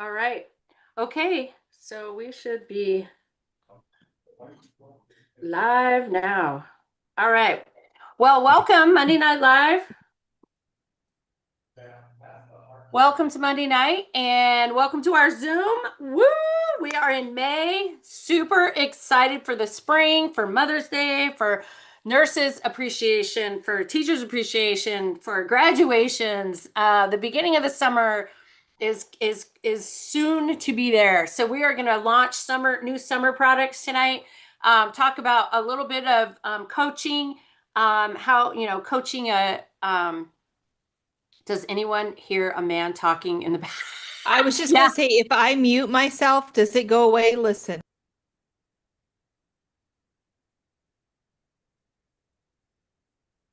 All right. Okay, so we should be live now. All right. Well, welcome Monday Night Live. Welcome to Monday night and welcome to our Zoom. Woo! We are in May. Super excited for the spring, for Mother's Day, for nurses appreciation, for teachers appreciation, for graduations. The beginning of the summer is soon to be there. So we are going to launch new summer products tonight. Talk about a little bit of coaching, how coaching a does anyone hear a man talking in the back? I was just Yeah. going to say, if I mute myself, does it go away? Listen.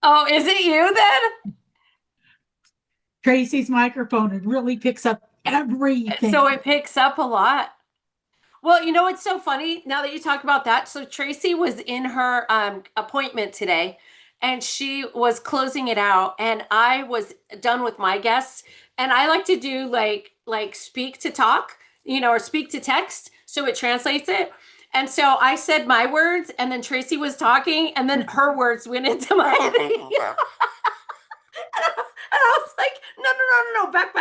Oh, is it you then? Tracy's microphone, it really picks up everything. So it picks up a lot. Well, you know what's so funny now that you talk about that? So Tracy was in her appointment today and she was closing it out and I was done with my guests and I like to do like speak to talk, or speak to text so it translates it. And so I said my words and then Tracy was talking and then her words went into my thing. And I was like, no, back.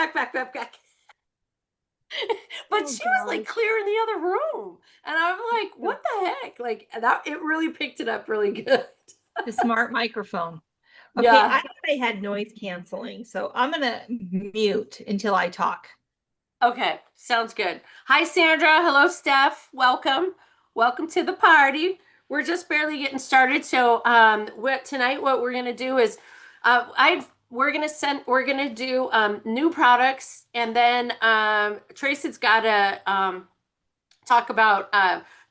But she was like clear in the other room. And I'm like, what the heck? Like that, it really picked it up really good. The smart microphone. Okay, Yeah. I thought I had noise canceling, so I'm going to mute until I talk. Okay, sounds good. Hi, Sandra. Hello, Steph. Welcome. Welcome to the party. We're just barely getting started. So tonight what we're gonna do is we're gonna do new products and then Tracy's gotta talk about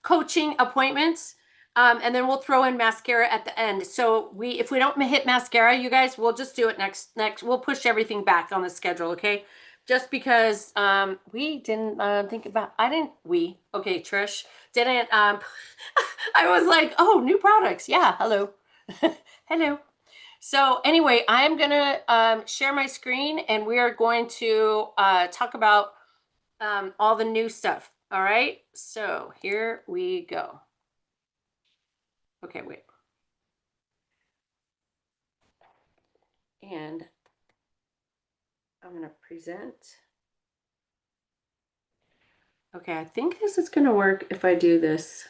coaching appointments. And then we'll throw in mascara at the end. So if we don't hit mascara, you guys, we'll just do it next. We'll push everything back on the schedule, okay? Just because we didn't okay, Trish didn't I was like, oh, new products. Yeah, hello. Hello. So anyway, I'm gonna share my screen and we are going to talk about all the new stuff. All right, so here we go. Okay, wait. And I'm gonna present. Okay, I think this is gonna work if I do this.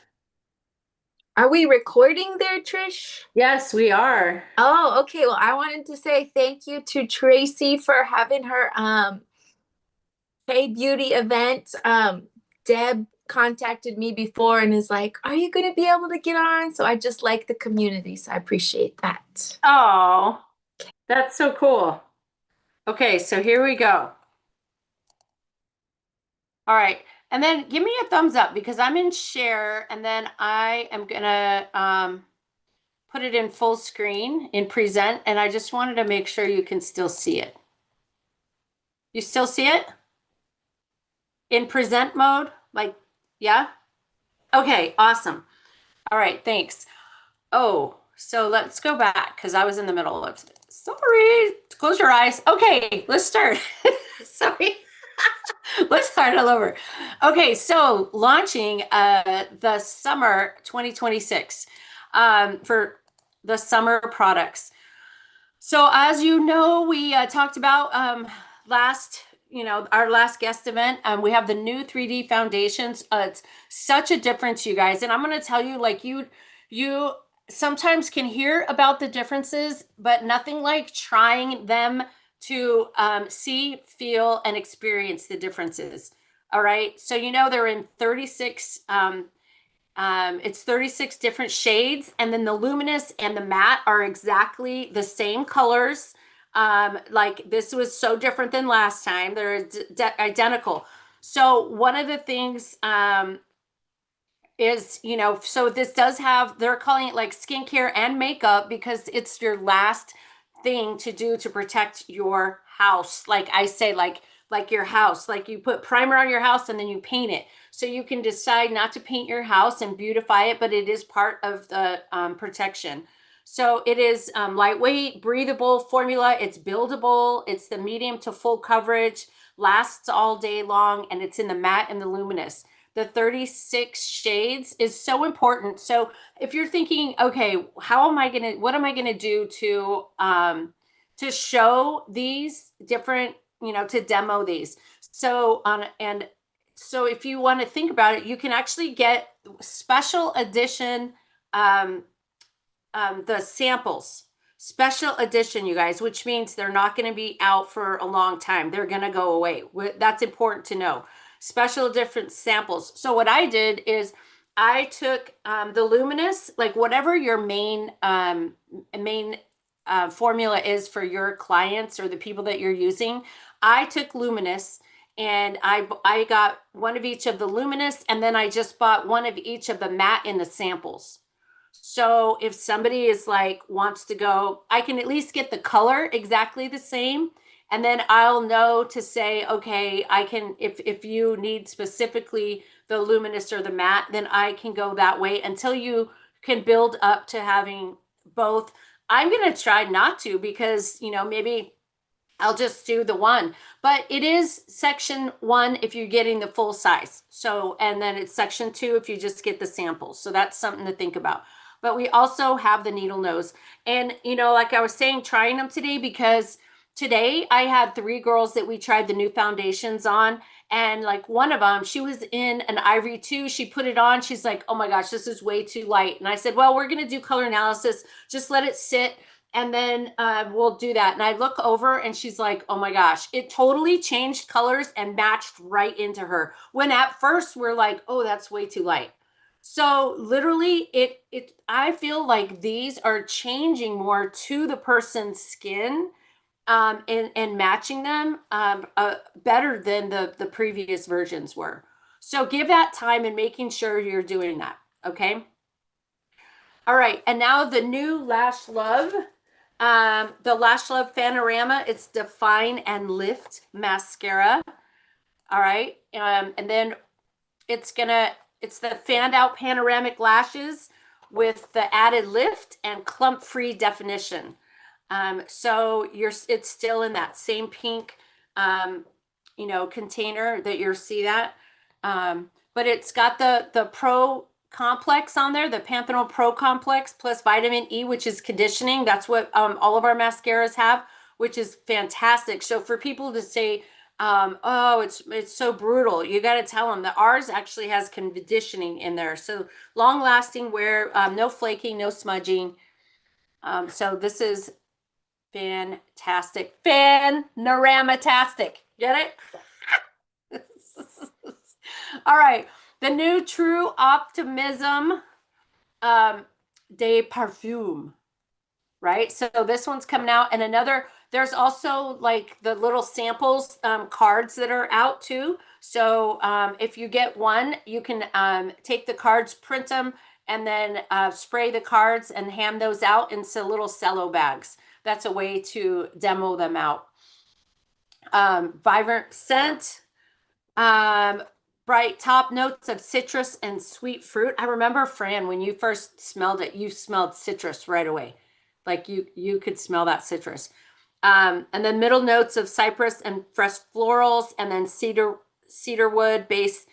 Are we recording there, Trish? Yes, we are. Oh, okay. Well, I wanted to say thank you to Tracy for having her Hey Beauty event. Deb contacted me before and is like, are you going to be able to get on? So I just like the community, so I appreciate that. Oh, that's so cool. Okay, so here we go. All right, and then give me a thumbs up because I'm in share and then I am gonna put it in full screen in present and I just wanted to make sure you can still see it. You still see it? In present mode? Like, yeah? Okay, awesome. All right, thanks. Oh, so let's go back because I was in the middle of it. Sorry, close your eyes. Okay, let's start. Sorry. Let's start all over. Okay, so launching the summer 2026 for the summer products. So as you know, we talked about our last guest event. We have the new 3D foundations. It's such a difference, you guys. And I'm going to tell you, like you sometimes can hear about the differences, but nothing like trying them to see, feel, and experience the differences. All right. So, they're in 36, it's 36 different shades. And then the luminous and the matte are exactly the same colors. Like this was so different than last time. They're identical. So one of the things is, so this does have, they're calling it like skincare and makeup because it's your last thing to do to protect your house. Like I say, like your house, like you put primer on your house and then you paint it. So you can decide not to paint your house and beautify it, but it is part of the protection. So it is lightweight, breathable formula. It's buildable. It's the medium to full coverage, lasts all day long, and it's in the matte and the luminous. The 36 shades is so important. So if you're thinking, okay, what am I gonna do to show these different, to demo these? So if you want to think about it, you can actually get special edition, the samples, special edition, you guys, which means they're not going to be out for a long time. They're going to go away. That's important to know. Special different samples. So what I did is I took the luminous, like whatever your main formula is for your clients or the people that you're using. I took luminous, and I got one of each of the luminous, and then I just bought one of each of the matte in the samples. So if somebody is like, wants to go, I can at least get the color exactly the same. And then I'll know to say, okay, I can, if you need specifically the luminous or the matte, then I can go that way until you can build up to having both. I'm going to try not to, because, maybe I'll just do the one, but it is section 1 if you're getting the full size. So, and then it's section 2 if you just get the samples. So that's something to think about. But we also have the needle nose. And, like I was saying, trying them today, because today I had 3 girls that we tried the new foundations on. And like one of them, she was in an Ivory 2. She put it on. She's like, oh my gosh, this is way too light. And I said, well, we're going to do color analysis. Just let it sit. And then we'll do that. And I look over and she's like, oh my gosh, it totally changed colors and matched right into her. When at first we're like, oh, that's way too light. So literally I feel like these are changing more to the person's skin, and matching them better than the previous versions were. So give that time and making sure you're doing that. Okay. All right. And now the new Lash Love, the Lash Love Panorama, it's Define and Lift Mascara. All right. And then it's the fanned out panoramic lashes with the added lift and clump free definition. So it's still in that same pink, container that you'll see that. But it's got the Pro Complex on there, the Panthenol Pro Complex plus vitamin E, which is conditioning. That's what all of our mascaras have, which is fantastic. So for people to say, oh, it's so brutal, you got to tell them that ours actually has conditioning in there. So long lasting wear, no flaking, no smudging. So this is fantastic. Panoramatastic. Get it? All right. The new True Optimism de Parfum. Right? So this one's coming out, and there's also like the little samples cards that are out too. So if you get one, you can take the cards, print them, and then spray the cards and hand those out into little cello bags. That's a way to demo them out. Vibrant scent, bright top notes of citrus and sweet fruit. I remember, Fran, when you first smelled it, you smelled citrus right away. Like you could smell that citrus. And then middle notes of cypress and fresh florals, and then cedarwood base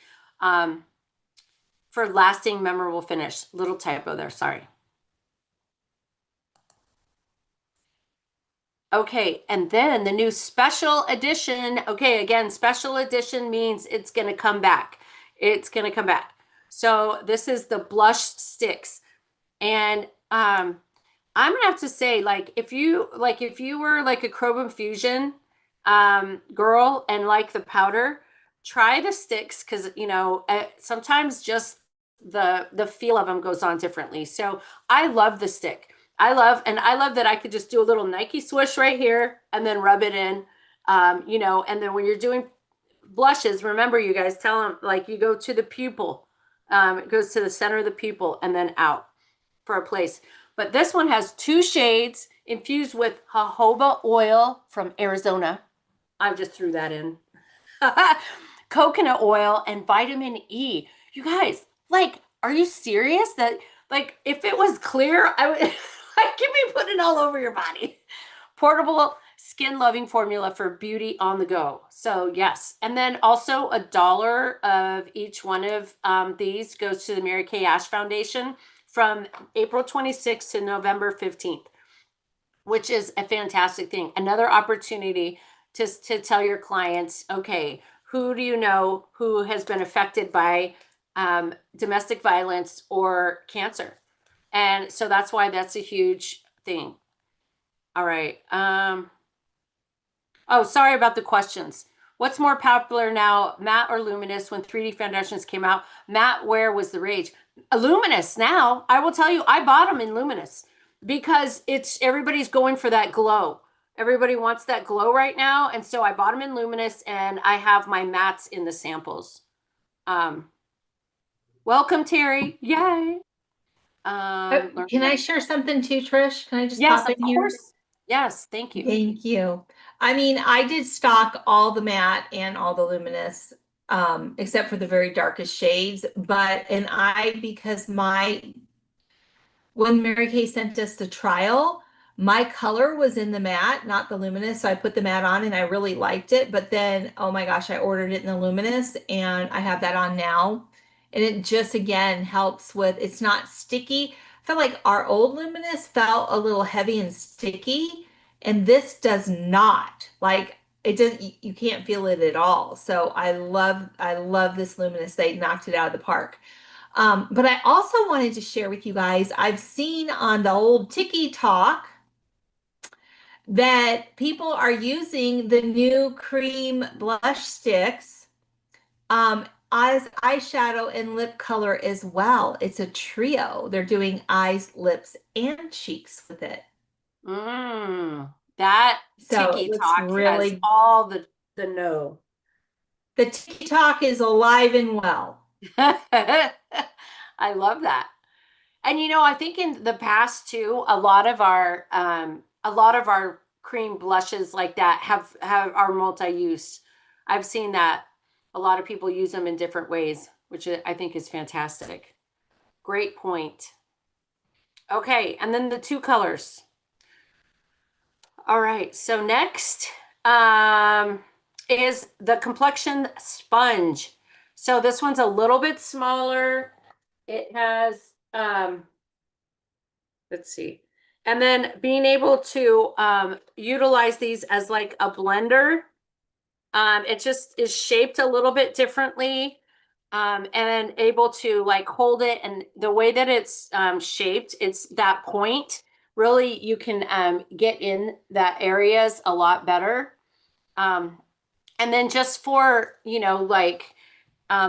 for lasting, memorable finish. Little typo there, sorry. Okay, and then the new special edition. Okay, again, special edition means it's going to come back. It's going to come back. So this is the blush sticks. And I'm gonna have to say, if you were like a Chrome Fusion girl and like the powder, try the sticks, because sometimes just the feel of them goes on differently. So I love the stick. I love that I could just do a little Nike swoosh right here and then rub it in, and then when you're doing blushes, remember, you guys, tell them, like, you go to the pupil, it goes to the center of the pupil and then out for a place. But this one has 2 shades infused with jojoba oil from Arizona. I just threw that in. Coconut oil and vitamin E. You guys, are you serious? That, if it was clear, I would, it running all over your body. Portable skin loving formula for beauty on the go. So yes. And then also $1 of each one of these goes to the Mary Kay Ash Foundation from April 26th to November 15th, which is a fantastic thing. Another opportunity to tell your clients, okay, who do you know who has been affected by domestic violence or cancer? And so that's why that's a huge thing. All right. Oh, sorry about the questions. What's more popular now, matte or luminous? When 3D foundations came out, matte wear was the rage. Luminous now, I will tell you, I bought them in luminous because everybody's going for that glow. Everybody wants that glow right now. And so I bought them in luminous, and I have my mattes in the samples. Welcome, Terry. Yay. Can I share something too, Trish? Can I just Yes, pop of in here? course. Yes, thank you. Thank you. I mean, I did stock all the matte and all the luminous, except for the very darkest shades. Because when Mary Kay sent us the trial, my color was in the matte, not the luminous. So I put the matte on and I really liked it. But then, oh my gosh, I ordered it in the luminous and I have that on now. And it just, again, helps with, it's not sticky. I feel like our old luminous felt a little heavy and sticky. And this does not. Like, it does, you can't feel it at all. So I love this luminous. They knocked it out of the park. But I also wanted to share with you guys, I've seen on the old TikTok that people are using the new cream blush sticks as eyeshadow and lip color as well. It's a trio. They're doing eyes, lips, and cheeks with it. That So TikTok has really, all the no. the TikTok is alive and well. I love that. And I think in the past too, a lot of our cream blushes like that have are multi-use. I've seen that a lot of people use them in different ways, which I think is fantastic. Great point. Okay, and then the two colors. All right, so next is the complexion sponge. So this one's a little bit smaller. It has, let's see. And then being able to utilize these as like a blender. It just is shaped a little bit differently. And able to like hold it, and the way that it's shaped, it's that point. Really, you can get in that areas a lot better. And then just for, like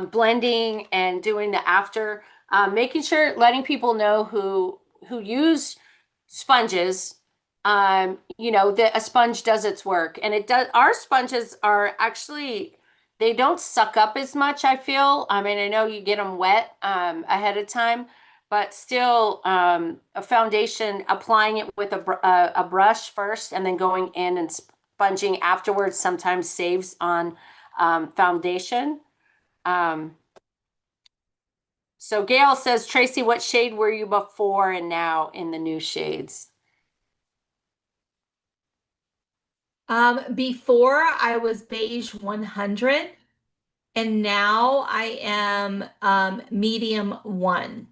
blending and doing the after, making sure, letting people know who use sponges, that a sponge does its work. And it does. Our sponges are actually, they don't suck up as much, I feel. I mean, I know you get them wet ahead of time, but still a foundation, applying it with a brush first and then going in and sponging afterwards sometimes saves on foundation. So Gail says, Tracy, what shade were you before and now in the new shades? Before I was beige 100, and now I am medium 1.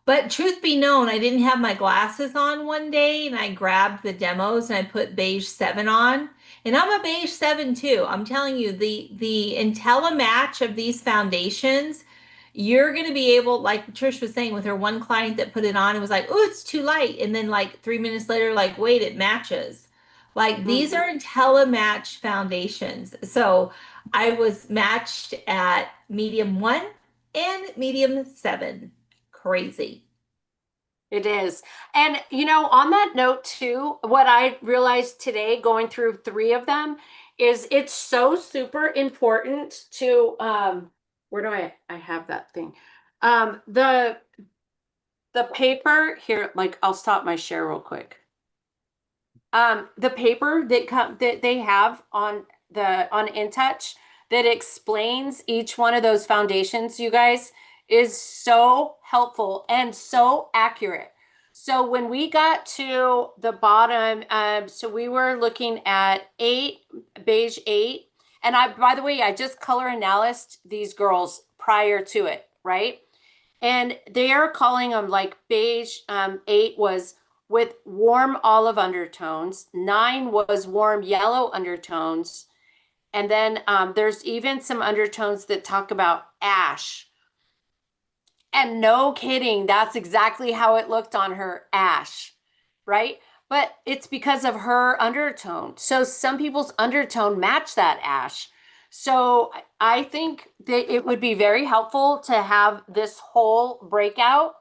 But truth be known, I didn't have my glasses on one day and I grabbed the demos and I put beige 7 on. And I'm a beige 7 too. I'm telling you, the IntelliMatch of these foundations, you're going to be able, like Trish was saying with her one client that put it on and was like, oh, it's too light. And then like 3 minutes later, like, wait, it matches. Like these are IntelliMatch foundations. So I was matched at medium 1 and medium 7. Crazy. It is. And, on that note too, what I realized today going through 3 of them is it's so super important to, where do I have that thing? The paper here, like I'll stop my share real quick. The paper that they have on InTouch that explains each one of those foundations, you guys, is so helpful and so accurate. So when we got to the bottom, so we were looking at 8, beige 8. And by the way, I just color analyzed these girls prior to it, right? And they are calling them like beige 8 was with warm olive undertones. 9 was warm yellow undertones. And then there's even some undertones that talk about ash. And no kidding, that's exactly how it looked on her, ash, right? But it's because of her undertone. So some people's undertone match that ash. So I think that it would be very helpful to have this whole breakout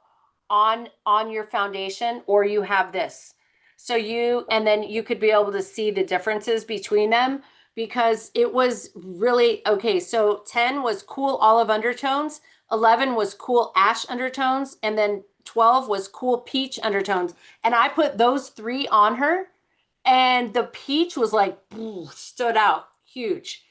on your foundation, or you have this. So and then you could be able to see the differences between them, because it was really okay. So 10 was cool olive undertones, 11 was cool ash undertones, and then 12 was cool peach undertones. And I put those 3 on her, and the peach was like stood out huge,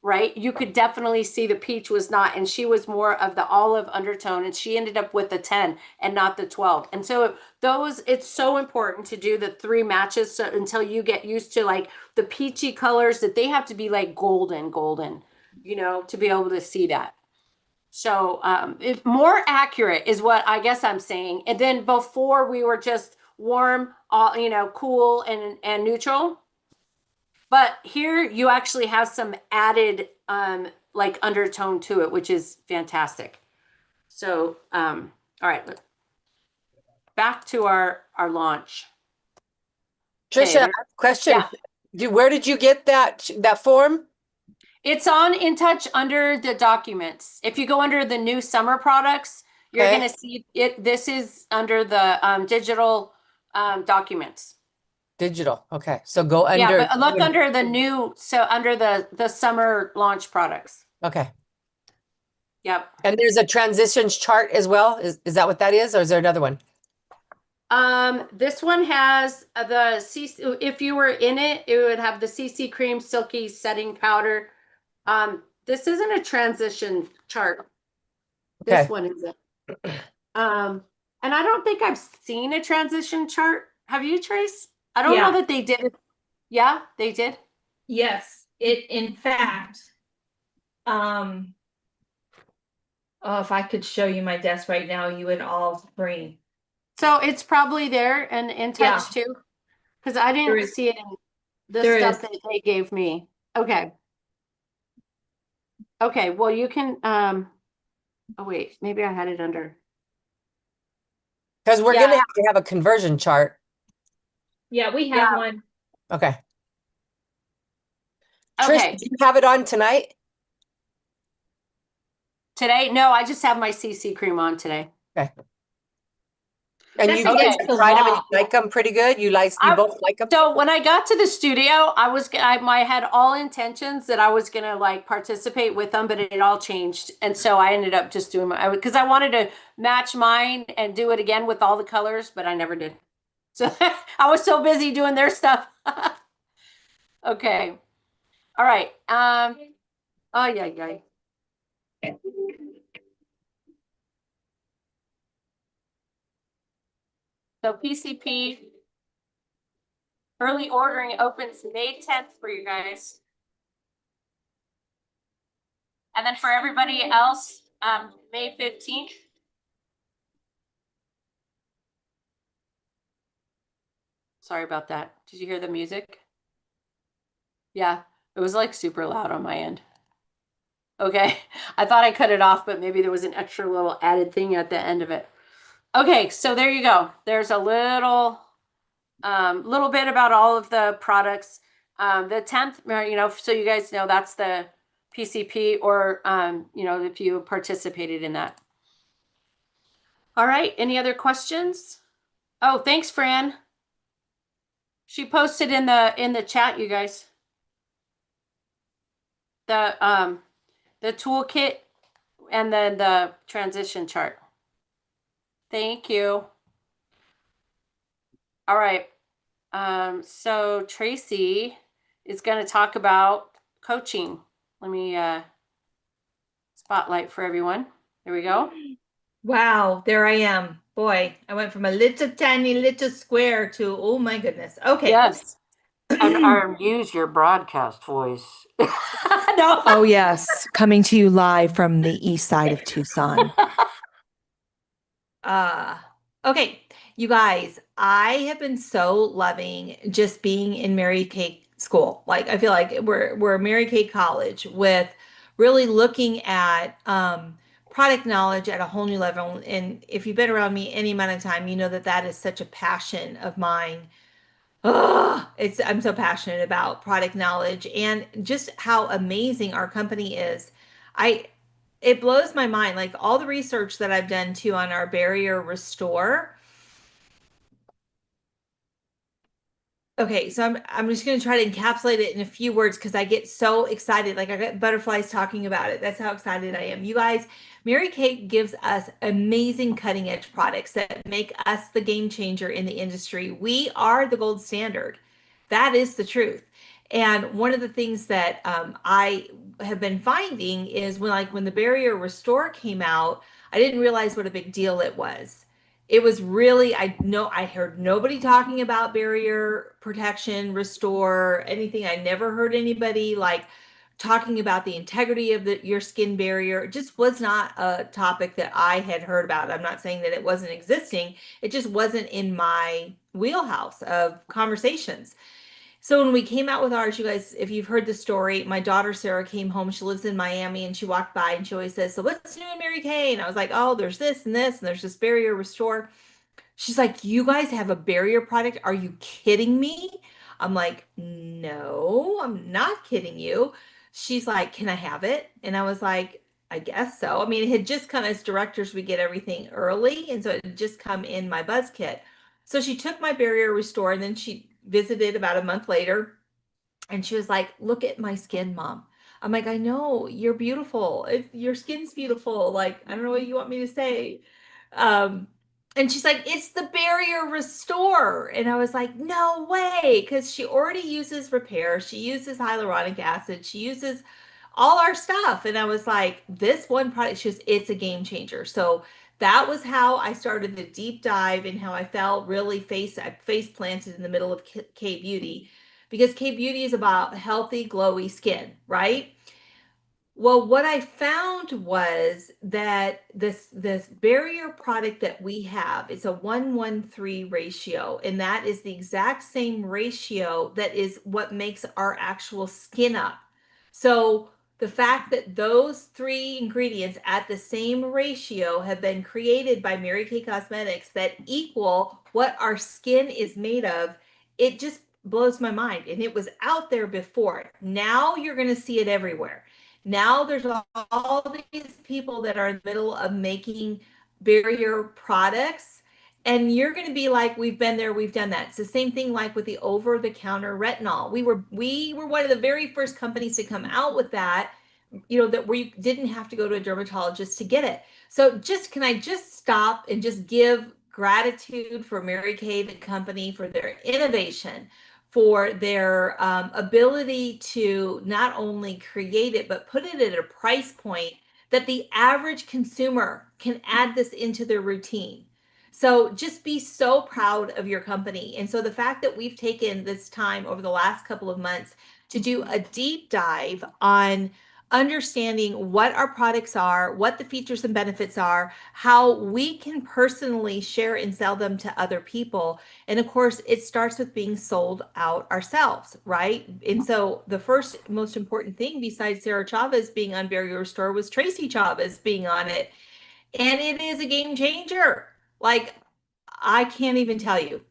right? You could definitely see the peach was not, and she was more of the olive undertone, and she ended up with the 10 and not the 12. And so it's so important to do the 3 matches until you get used to like the peachy colors, that they have to be like golden, to be able to see that. So it's more accurate is what I guess I'm saying. And then before we were just warm, cool and neutral. But here you actually have some added like undertone to it, which is fantastic. So all right, back to our launch. Trisha, I have a question. Yeah. Where did you get that form? It's on InTouch under the documents. If you go under the new summer products, you're Okay. going to see it. This is under the digital documents. Digital. Okay. So go Yeah, under. but look under the new, so under the summer launch products. Okay. Yep. And there's a transitions chart as well. Is that what that is, or is there another one? This one has the CC, if you were in it, it would have the CC cream silky setting powder. This isn't a transition chart. Okay. This one isn't. And I don't think I've seen a transition chart. Have you, Trace? I don't know that they did it. Yeah, they did. Yes, in fact, oh, if I could show you my desk right now, you would all scream. So it's probably there and InTouch too, because I didn't see it in the stuff that they gave me. Okay. Okay, well you can oh wait, maybe I had it under. Because we're gonna have to have a conversion chart. Yeah, we have one. Okay. Okay. Trish, do you have it on tonight? Today? No, I just have my CC cream on today. Okay. And you That's guys tried them and you like them pretty good? You both like them? So when I got to the studio, I had all intentions that I was gonna like participate with them, but it all changed. And so I ended up just doing because I wanted to match mine and do it again with all the colors, but I never did. So I was so busy doing their stuff. Okay. All right. Oh yeah. So PCP early ordering opens May 10th for you guys. And then for everybody else, May 15th. Sorry about that. Did you hear the music? Yeah, it was like super loud on my end. Okay, I thought I cut it off, but maybe there was an extra little added thing at the end of it. Okay, so there you go. There's a little bit about all of the products. The 10th, so you guys know that's the PCP, or if you participated in that. All right, any other questions? Oh, thanks, Fran. She posted in the chat, you guys. The toolkit and then the transition chart. Thank you. All right. So Tracy is going to talk about coaching. Let me spotlight for everyone. There we go. Wow, there I am. Boy, I went from a little tiny little square to, oh my goodness. Okay. Yes. And use your broadcast voice. No. Oh, yes. Coming to you live from the east side of Tucson. Okay, you guys, I have been so loving just being in Mary Kay school. Like I feel like we're Mary Kay College with really looking at product knowledge at a whole new level. And if you've been around me any amount of time, you know that that is such a passion of mine. I'm so passionate about product knowledge and just how amazing our company is. I It blows my mind, like all the research that I've done too on our barrier restore. Okay, so I'm just going to try to encapsulate it in a few words because I get so excited. Like I get butterflies talking about it. That's how excited I am. You guys, Mary Kay gives us amazing cutting edge products that make us the game changer in the industry. We are the gold standard. That is the truth. And one of the things that I have been finding is when the Barrier Restore came out, I didn't realize what a big deal it was. It was really, I heard nobody talking about barrier protection, restore, anything. I never heard anybody like talking about the integrity of your skin barrier. It just was not a topic that I had heard about. I'm not saying that it wasn't existing. It just wasn't in my wheelhouse of conversations. So when we came out with ours, you guys, if you've heard the story, my daughter Sarah came home. She lives in Miami and she walked by and she always says, "So what's new in Mary Kay?" And I was like, "Oh, there's this and this, and there's this barrier restore." She's like, "You guys have a barrier product? Are you kidding me?" I'm like, "No, I'm not kidding you." She's like, "Can I have it?" And I was like, "I guess so." I mean, it had just come as directors, we get everything early. And so it had just come in my buzz kit. So she took my barrier restore and then she visited about a month later and she was like, "Look at my skin, Mom." I'm like, "I know, you're beautiful. Your skin's beautiful. Like, I don't know what you want me to say." Um, and she's like, "It's the barrier restore." And I was like, "No way." Because she already uses repair. She uses hyaluronic acid. She uses all our stuff. And I was like, this one product, it's a game changer. So that was how I started the deep dive and how I felt really I face planted in the middle of K Beauty, because K Beauty is about healthy, glowy skin, right? Well, what I found was that this barrier product that we have is a 1:1:3 ratio, and that is the exact same ratio that is what makes our actual skin up. So the fact that those three ingredients at the same ratio have been created by Mary Kay Cosmetics that equal what our skin is made of, it just blows my mind. And it was out there before. Now you're going to see it everywhere. Now there's all these people that are in the middle of making barrier products, and you're going to be like, "We've been there, we've done that." It's the same thing like with the over-the-counter retinol. We were one of the very first companies to come out with that, that where you didn't have to go to a dermatologist to get it. So can I just stop and just give gratitude for Mary Kay, the company, for their innovation, for their ability to not only create it, but put it at a price point that the average consumer can add this into their routine. So just be so proud of your company. And so the fact that we've taken this time over the last couple of months to do a deep dive on understanding what our products are, what the features and benefits are, how we can personally share and sell them to other people. And of course, it starts with being sold out ourselves, right? And so the first most important thing besides Sarah Chavez being on Barrier Restore was Tracy Chavez being on it. And it is a game changer. Like, I can't even tell you.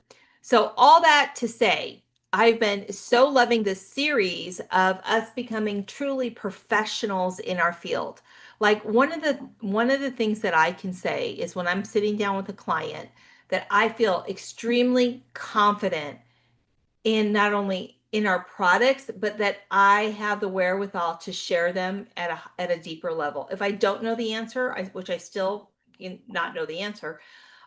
So all that to say, I've been so loving this series of us becoming truly professionals in our field. Like one of the things that I can say is when I'm sitting down with a client that I feel extremely confident in not only in our products, but that I have the wherewithal to share them at a deeper level. If I don't know the answer, which I still not know the answer,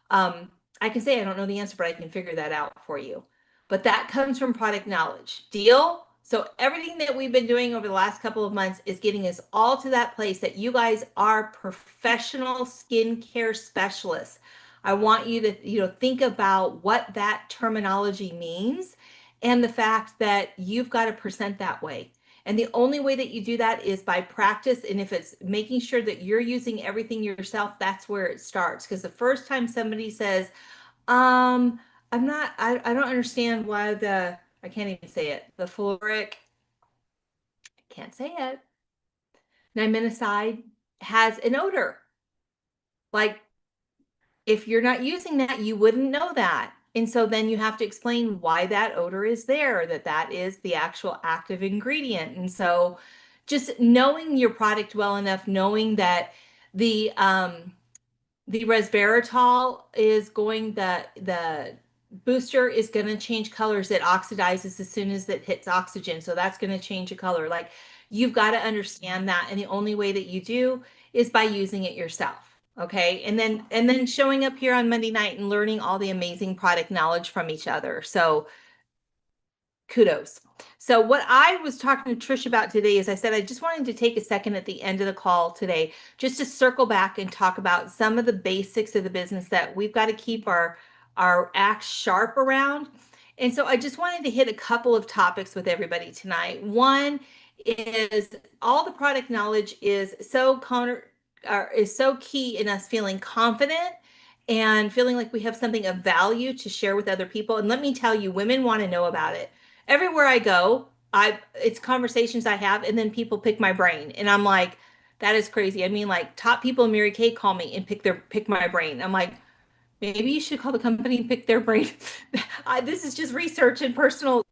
I can say I don't know the answer, but I can figure that out for you. But that comes from product knowledge. Deal? So everything that we've been doing over the last couple of months is getting us all to that place that you guys are professional skincare specialists. I want you to, think about what that terminology means and the fact that you've got to present that way. And the only way that you do that is by practice. And if it's making sure that you're using everything yourself, that's where it starts. Because the first time somebody says, I don't understand why I can't even say it, the caloric, I can't say it, diaminoside has an odor. Like, if you're not using that, you wouldn't know that. And so then you have to explain why that odor is there, that is the actual active ingredient. And so just knowing your product well enough, knowing that the resveratrol is going, the booster is going to change colors. It oxidizes as soon as it hits oxygen. So that's going to change a color. Like, you've got to understand that. And the only way that you do is by using it yourself. Okay. And then showing up here on Monday night and learning all the amazing product knowledge from each other. So kudos. So what I was talking to Trish about today is I said, I just wanted to take a second at the end of the call today, just to circle back and talk about some of the basics of the business that we've got to keep our act sharp around. And so I just wanted to hit a couple of topics with everybody tonight. One is all the product knowledge is so key in us feeling confident and feeling like we have something of value to share with other people. And let me tell you, women want to know about it. Everywhere I go, it's conversations I have, and then people pick my brain, and I'm like, that is crazy. I mean, like, top people in Mary Kay call me and pick my brain. I'm like, maybe you should call the company and pick their brain. This is just research and personal.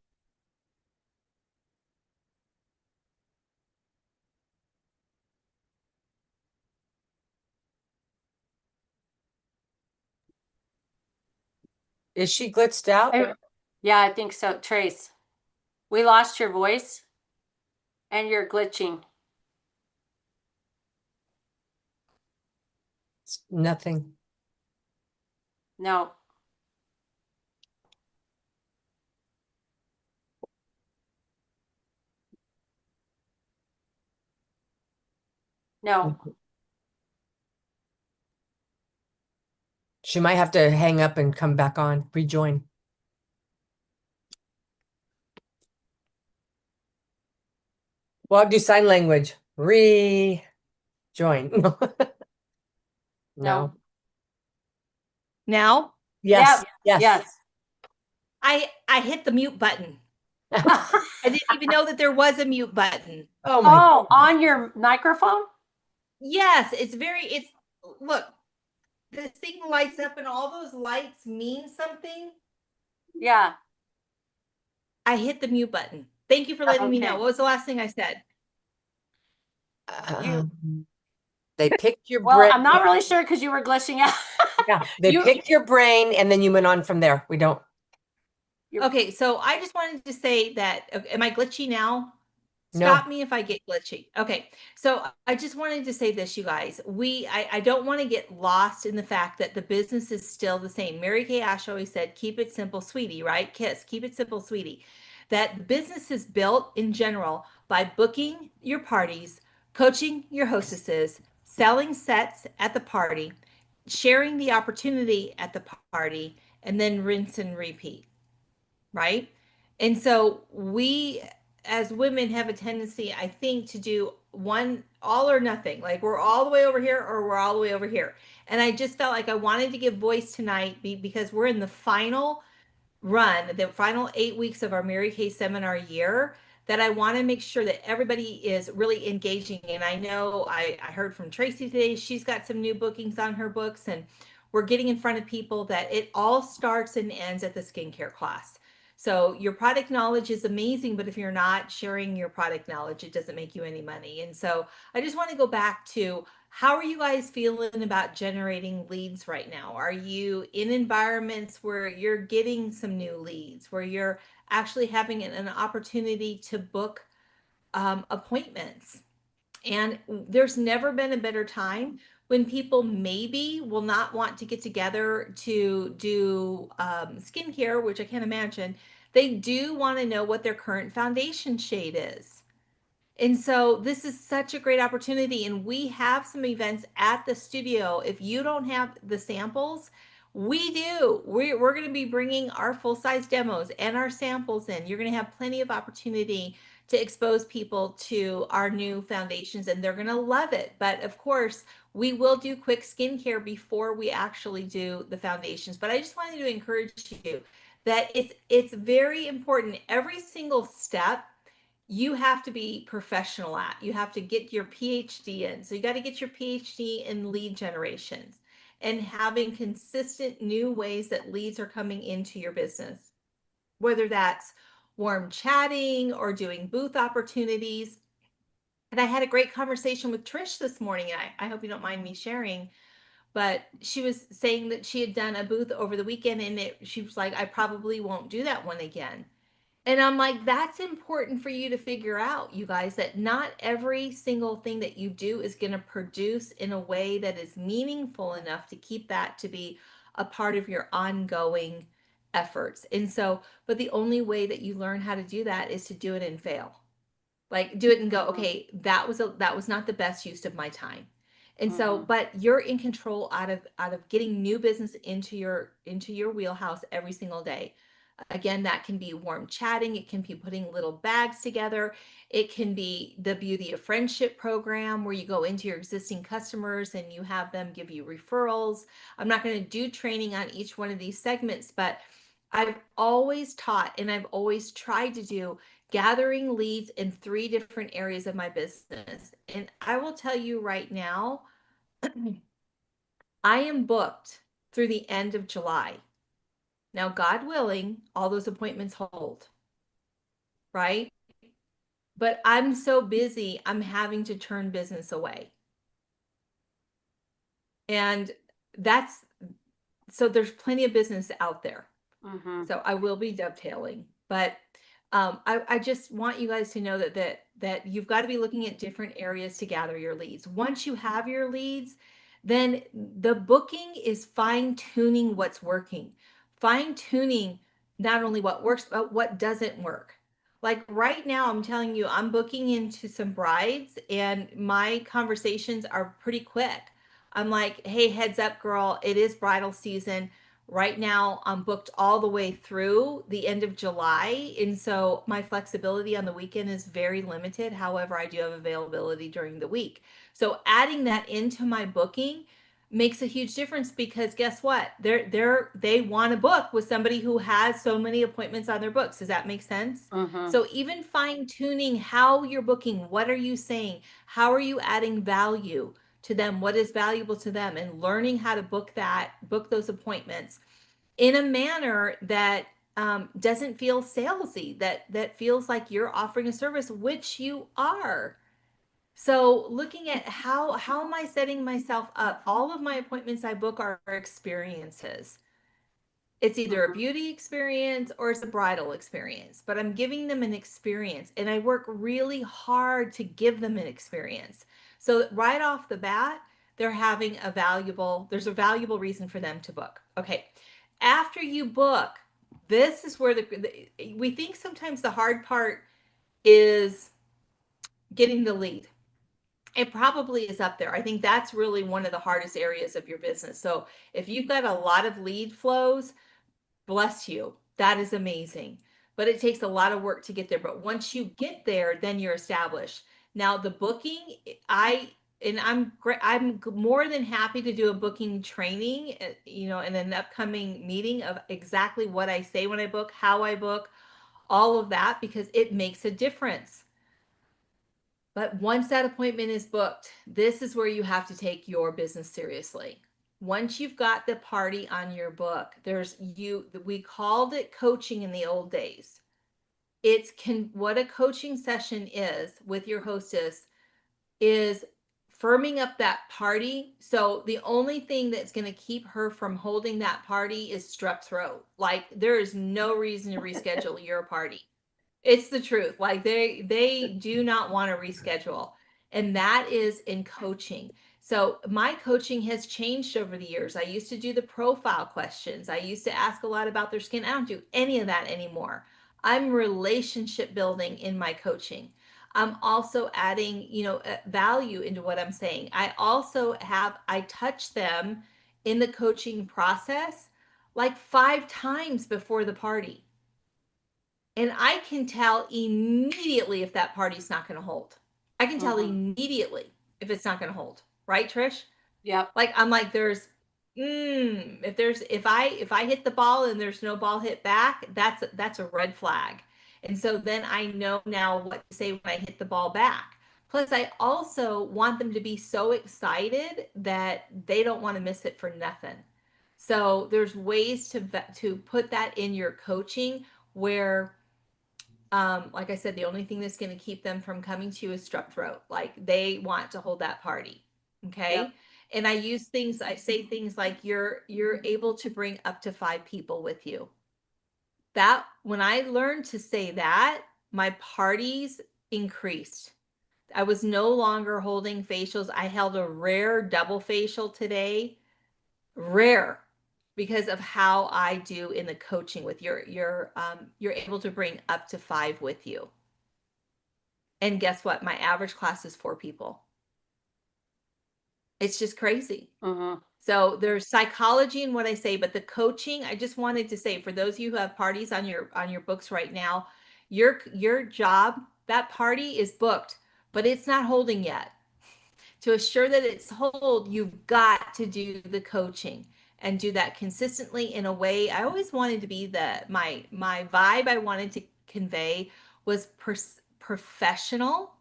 Is she glitched out? Yeah, I think so. Trace, we lost your voice and you're glitching. Nothing. No. No. She might have to hang up and come back on, rejoin. Well, I'll do sign language. Rejoin. No. Now, Yes. Yep. Yes. I hit the mute button. I didn't even know that there was a mute button. Oh my. Oh, on your microphone? Yes, look, this thing lights up and all those lights mean something. Yeah. I hit the mute button. Thank you for letting me know. Okay. What was the last thing I said? They picked your Well, brain. I'm not really sure because you were glitching out. Yeah, they picked your brain and then you went on from there. We don't. Okay, so I just wanted to say that, am I glitchy now? No. Stop me if I get glitchy. Okay, so I just wanted to say this, you guys. I don't want to get lost in the fact that the business is still the same. Mary Kay Ash always said, keep it simple, sweetie, right? Kiss, keep it simple, sweetie. That business is built in general by booking your parties, coaching your hostesses, selling sets at the party, sharing the opportunity at the party, and then rinse and repeat, right? And so we as women have a tendency, I think, to do one all or nothing. Like, we're all the way over here or we're all the way over here. And I just felt like I wanted to give voice tonight because we're in the final run, the final 8 weeks of our Mary Kay seminar year, that I want to make sure that everybody is really engaging. And I know I heard from Tracy today, she's got some new bookings on her books, and we're getting in front of people that it all starts and ends at the skincare class. So your product knowledge is amazing, but if you're not sharing your product knowledge, it doesn't make you any money. And so I just want to go back to, how are you guys feeling about generating leads right now? Are you in environments where you're getting some new leads, where you're actually having an opportunity to book appointments? And there's never been a better time when people maybe will not want to get together to do skincare, which I can't imagine. They do want to know what their current foundation shade is. And so this is such a great opportunity. And we have some events at the studio. If you don't have the samples, We do. We're going to be bringing our full-size demos and our samples in. You're going to have plenty of opportunity to expose people to our new foundations, and they're going to love it. But of course, we will do quick skincare before we actually do the foundations. But I just wanted to encourage you that it's very important. Every single step you have to be professional at. You have to get your PhD in. So you got to get your PhD in lead generations and having consistent new ways that leads are coming into your business, whether that's warm chatting or doing booth opportunities. And I had a great conversation with Trish this morning. I hope you don't mind me sharing, but she was saying that she had done a booth over the weekend, and she was like, I probably won't do that one again. And I'm like, that's important for you to figure out, you guys, that not every single thing that you do is going to produce in a way that is meaningful enough to keep that to be a part of your ongoing efforts. And so, but the only way that you learn how to do that is to do it and fail. Like do it and go, okay, that was not the best use of my time. And so, but you're in control out of getting new business into your wheelhouse every single day. Again, that can be warm chatting. It can be putting little bags together. It can be the Beauty of Friendship program where you go into your existing customers and you have them give you referrals. I'm not going to do training on each one of these segments, but I've always taught and I've always tried to do gathering leads in 3 different areas of my business. And I will tell you right now, I am booked through the end of July. Now, God willing, all those appointments hold, right? But I'm so busy, I'm having to turn business away. And so there's plenty of business out there. So I will be dovetailing, but I just want you guys to know that you've got to be looking at different areas to gather your leads. Once you have your leads, then the booking is fine tuning what's working. Fine tuning not only what works, but what doesn't work. Like right now, I'm telling you, I'm booking into some brides and my conversations are pretty quick. I'm like, hey, heads up, girl, it is bridal season. Right now, I'm booked all the way through the end of July. And so my flexibility on the weekend is very limited. However, I do have availability during the week. So adding that into my booking makes a huge difference because guess what? They want to book with somebody who has so many appointments on their books. Does that make sense? So even fine tuning how you're booking, what are you saying? How are you adding value to them? What is valuable to them? And learning how to book those appointments in a manner that doesn't feel salesy, that feels like you're offering a service, which you are. So looking at how am I setting myself up? All of my appointments I book are experiences. It's either a beauty experience or it's a bridal experience, but I'm giving them an experience and I work really hard to give them an experience. So right off the bat, there's a valuable reason for them to book. Okay. After you book, this is where we think sometimes the hard part is getting the lead. It probably is up there. I think that's really one of the hardest areas of your business. So if you've got a lot of lead flows, bless you. That is amazing. But it takes a lot of work to get there. But once you get there, then you're established. Now the booking, I'm more than happy to do a booking training, in an upcoming meeting of exactly what I say when I book, how I book, all of that, because it makes a difference. But once that appointment is booked, this is where you have to take your business seriously. Once you've got the party on your book, we called it coaching in the old days. What a coaching session is with your hostess is firming up that party. So the only thing that's going to keep her from holding that party is strep throat. Like there is no reason to reschedule your party. It's the truth. Like they do not want to reschedule. And that is in coaching. So my coaching has changed over the years. I used to do the profile questions. I used to ask a lot about their skin. I don't do any of that anymore. I'm relationship building in my coaching. I'm also adding, value into what I'm saying. I touch them in the coaching process like 5 times before the party. And I can tell immediately if that party's not going to hold. I can tell immediately if it's not going to hold. Right, Trish? Yep. Like, I'm like, if I hit the ball and there's no ball hit back, that's a red flag. And so then I know now what to say when I hit the ball back. Plus, I also want them to be so excited that they don't want to miss it for nothing. So there's ways to put that in your coaching where, like I said, the only thing that's going to keep them from coming to you is strep throat. Like, they want to hold that party. Okay. Yep. And I say things like you're able to bring up to 5 people with you. That when I learned to say that, my parties increased. I was no longer holding facials. I held a rare double facial today. Rare, because of how I do in the coaching with you're able to bring up to 5 with you. And guess what? My average class is 4 people. It's just crazy. So there's psychology in what I say, but the coaching, I just wanted to say, for those of you who have parties on your books right now, your job, that party is booked, but it's not holding yet. To assure that it's hold, you've got to do the coaching and do that consistently in a way. I always wanted to be my vibe I wanted to convey was professional,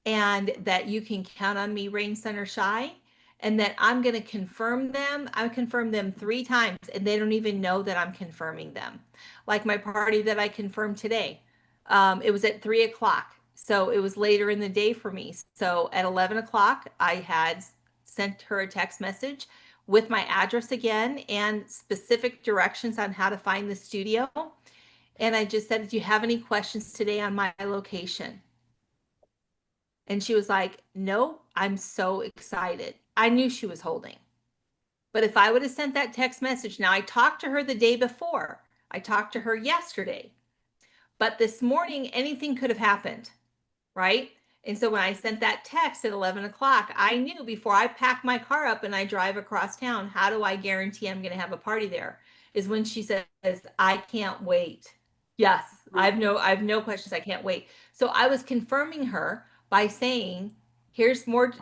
and that you can count on me, rain, sun, or shine, and that I'm going to confirm them. I confirm them 3 times and they don't even know that I'm confirming them. Like my party that I confirmed today. It was at 3 o'clock. So it was later in the day for me. So at 11 o'clock, I had sent her a text message with my address again and specific directions on how to find the studio. And I just said, do you have any questions today on my location? And she was like, no, I'm so excited. I knew she was holding. But if I would have sent that text message, now I talked to her the day before, I talked to her yesterday, but this morning, anything could have happened, right? And so when I sent that text at 11 o'clock, I knew before I pack my car up and I drive across town, how do I guarantee I'm going to have a party there? Is when she says, I can't wait. Yes, I have no questions. I can't wait. So I was confirming her by saying, here's more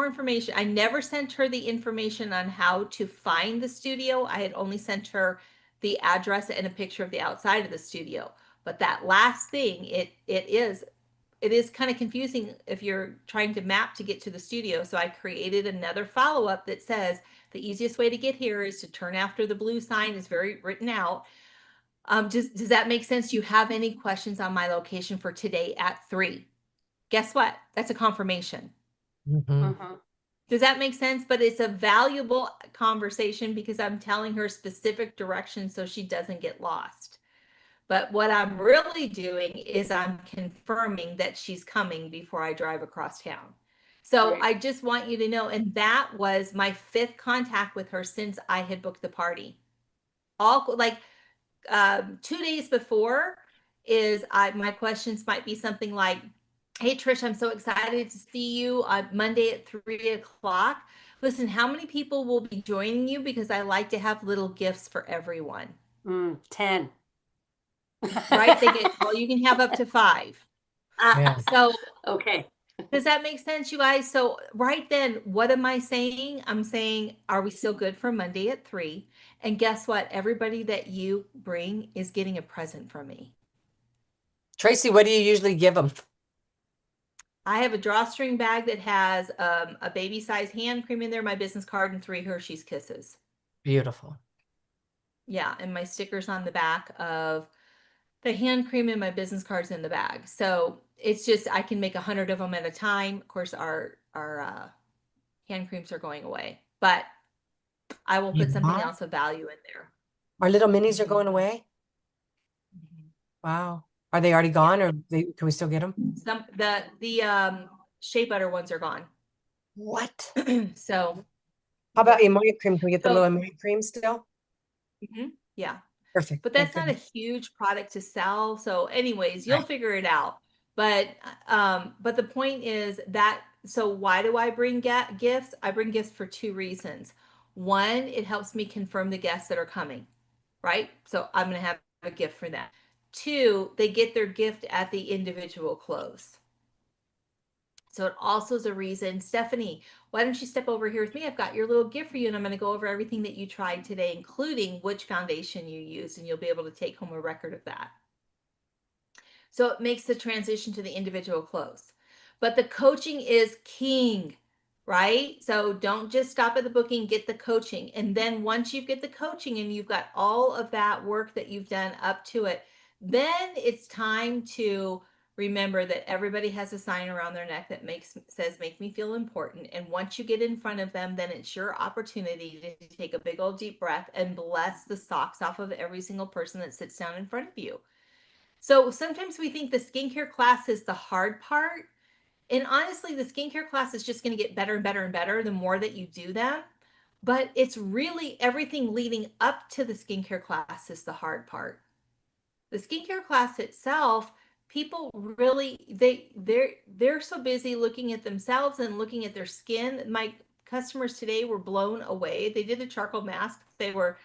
information. I never sent her the information on how to find the studio. I had only sent her the address and a picture of the outside of the studio. But that last thing, it is kind of confusing if you're trying to map to get to the studio. So I created another follow-up that says the easiest way to get here is to turn after the blue sign is very written out. Does that make sense? Do you have any questions on my location for today at 3? Guess what? That's a confirmation. Does that make sense? But it's a valuable conversation because I'm telling her specific directions so she doesn't get lost. But what I'm really doing is I'm confirming that she's coming before I drive across town. So Right. I just want you to know, and that was my 5th contact with her since I had booked the party. All like 2 days before is my questions might be something like, hey, Trish, I'm so excited to see you on Monday at 3 o'clock. Listen, how many people will be joining you? Because I like to have little gifts for everyone. 10. Right? Well, you can have up to 5. Yeah. So Okay. does that make sense, you guys? So right then, what am I saying? I'm saying, are we still good for Monday at 3? And guess what? Everybody that you bring is getting a present from me. Tracy, what do you usually give them? I have a drawstring bag that has a baby size hand cream in there, my business card, and 3 Hershey's Kisses. Beautiful. Yeah, and my stickers on the back of the hand cream and my business cards in the bag. So it's just, I can make 100 of them at a time. Of course, our hand creams are going away, but I will put something else of value in there. Our little minis are going away? Wow. Are they already gone or can we still get them? Some the shea butter ones are gone. What? So How about Emoya cream? Can we get the So- little Emoya cream still? yeah, Perfect. but Thank that's not a goodness. huge product to sell. So anyways, you'll Right. figure it out. But the point is that, so why do I bring gifts? I bring gifts for 2 reasons. One, it helps me confirm the guests that are coming. right? So I'm going to have a gift for that. 2, they get their gift at the individual close. So it also is a reason. Stephanie, why don't you step over here with me? I've got your little gift for you, and I'm going to go over everything that you tried today, including which foundation you used, and you'll be able to take home a record of that. So it makes the transition to the individual close. But the coaching is king, right? So don't just stop at the booking, get the coaching. And then once you get the coaching and you've got all of that work that you've done up to it, then it's time to remember that everybody has a sign around their neck that says make me feel important. And once you get in front of them, then it's your opportunity to take a big old deep breath and bless the socks off of every single person that sits down in front of you. So sometimes we think the skincare class is the hard part. And honestly, the skincare class is just going to get better and better and better the more that you do them. But it's really everything leading up to the skincare class is the hard part. The skincare class itself, people really, they're so busy looking at themselves and looking at their skin. My customers today were blown away. They did a charcoal mask. They were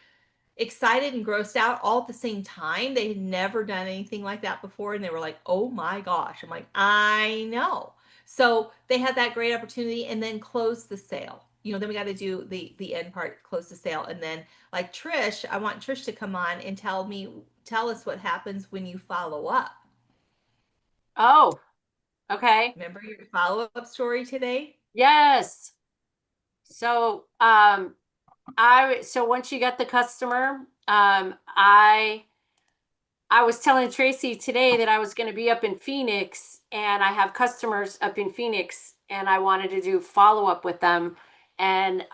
excited and grossed out all at the same time. They had never done anything like that before, and they were like, oh my gosh. I'm like, I know. So they had that great opportunity, and then close the sale. Then we got to do the end part, close the sale. And then like Trish, I want Trish to come on and tell us what happens when you follow up. Oh, okay. Remember your follow-up story today? Yes. So, so once you get the customer, I was telling Tracy today that I was going to be up in Phoenix, and I have customers up in Phoenix, and I wanted to do follow-up with them and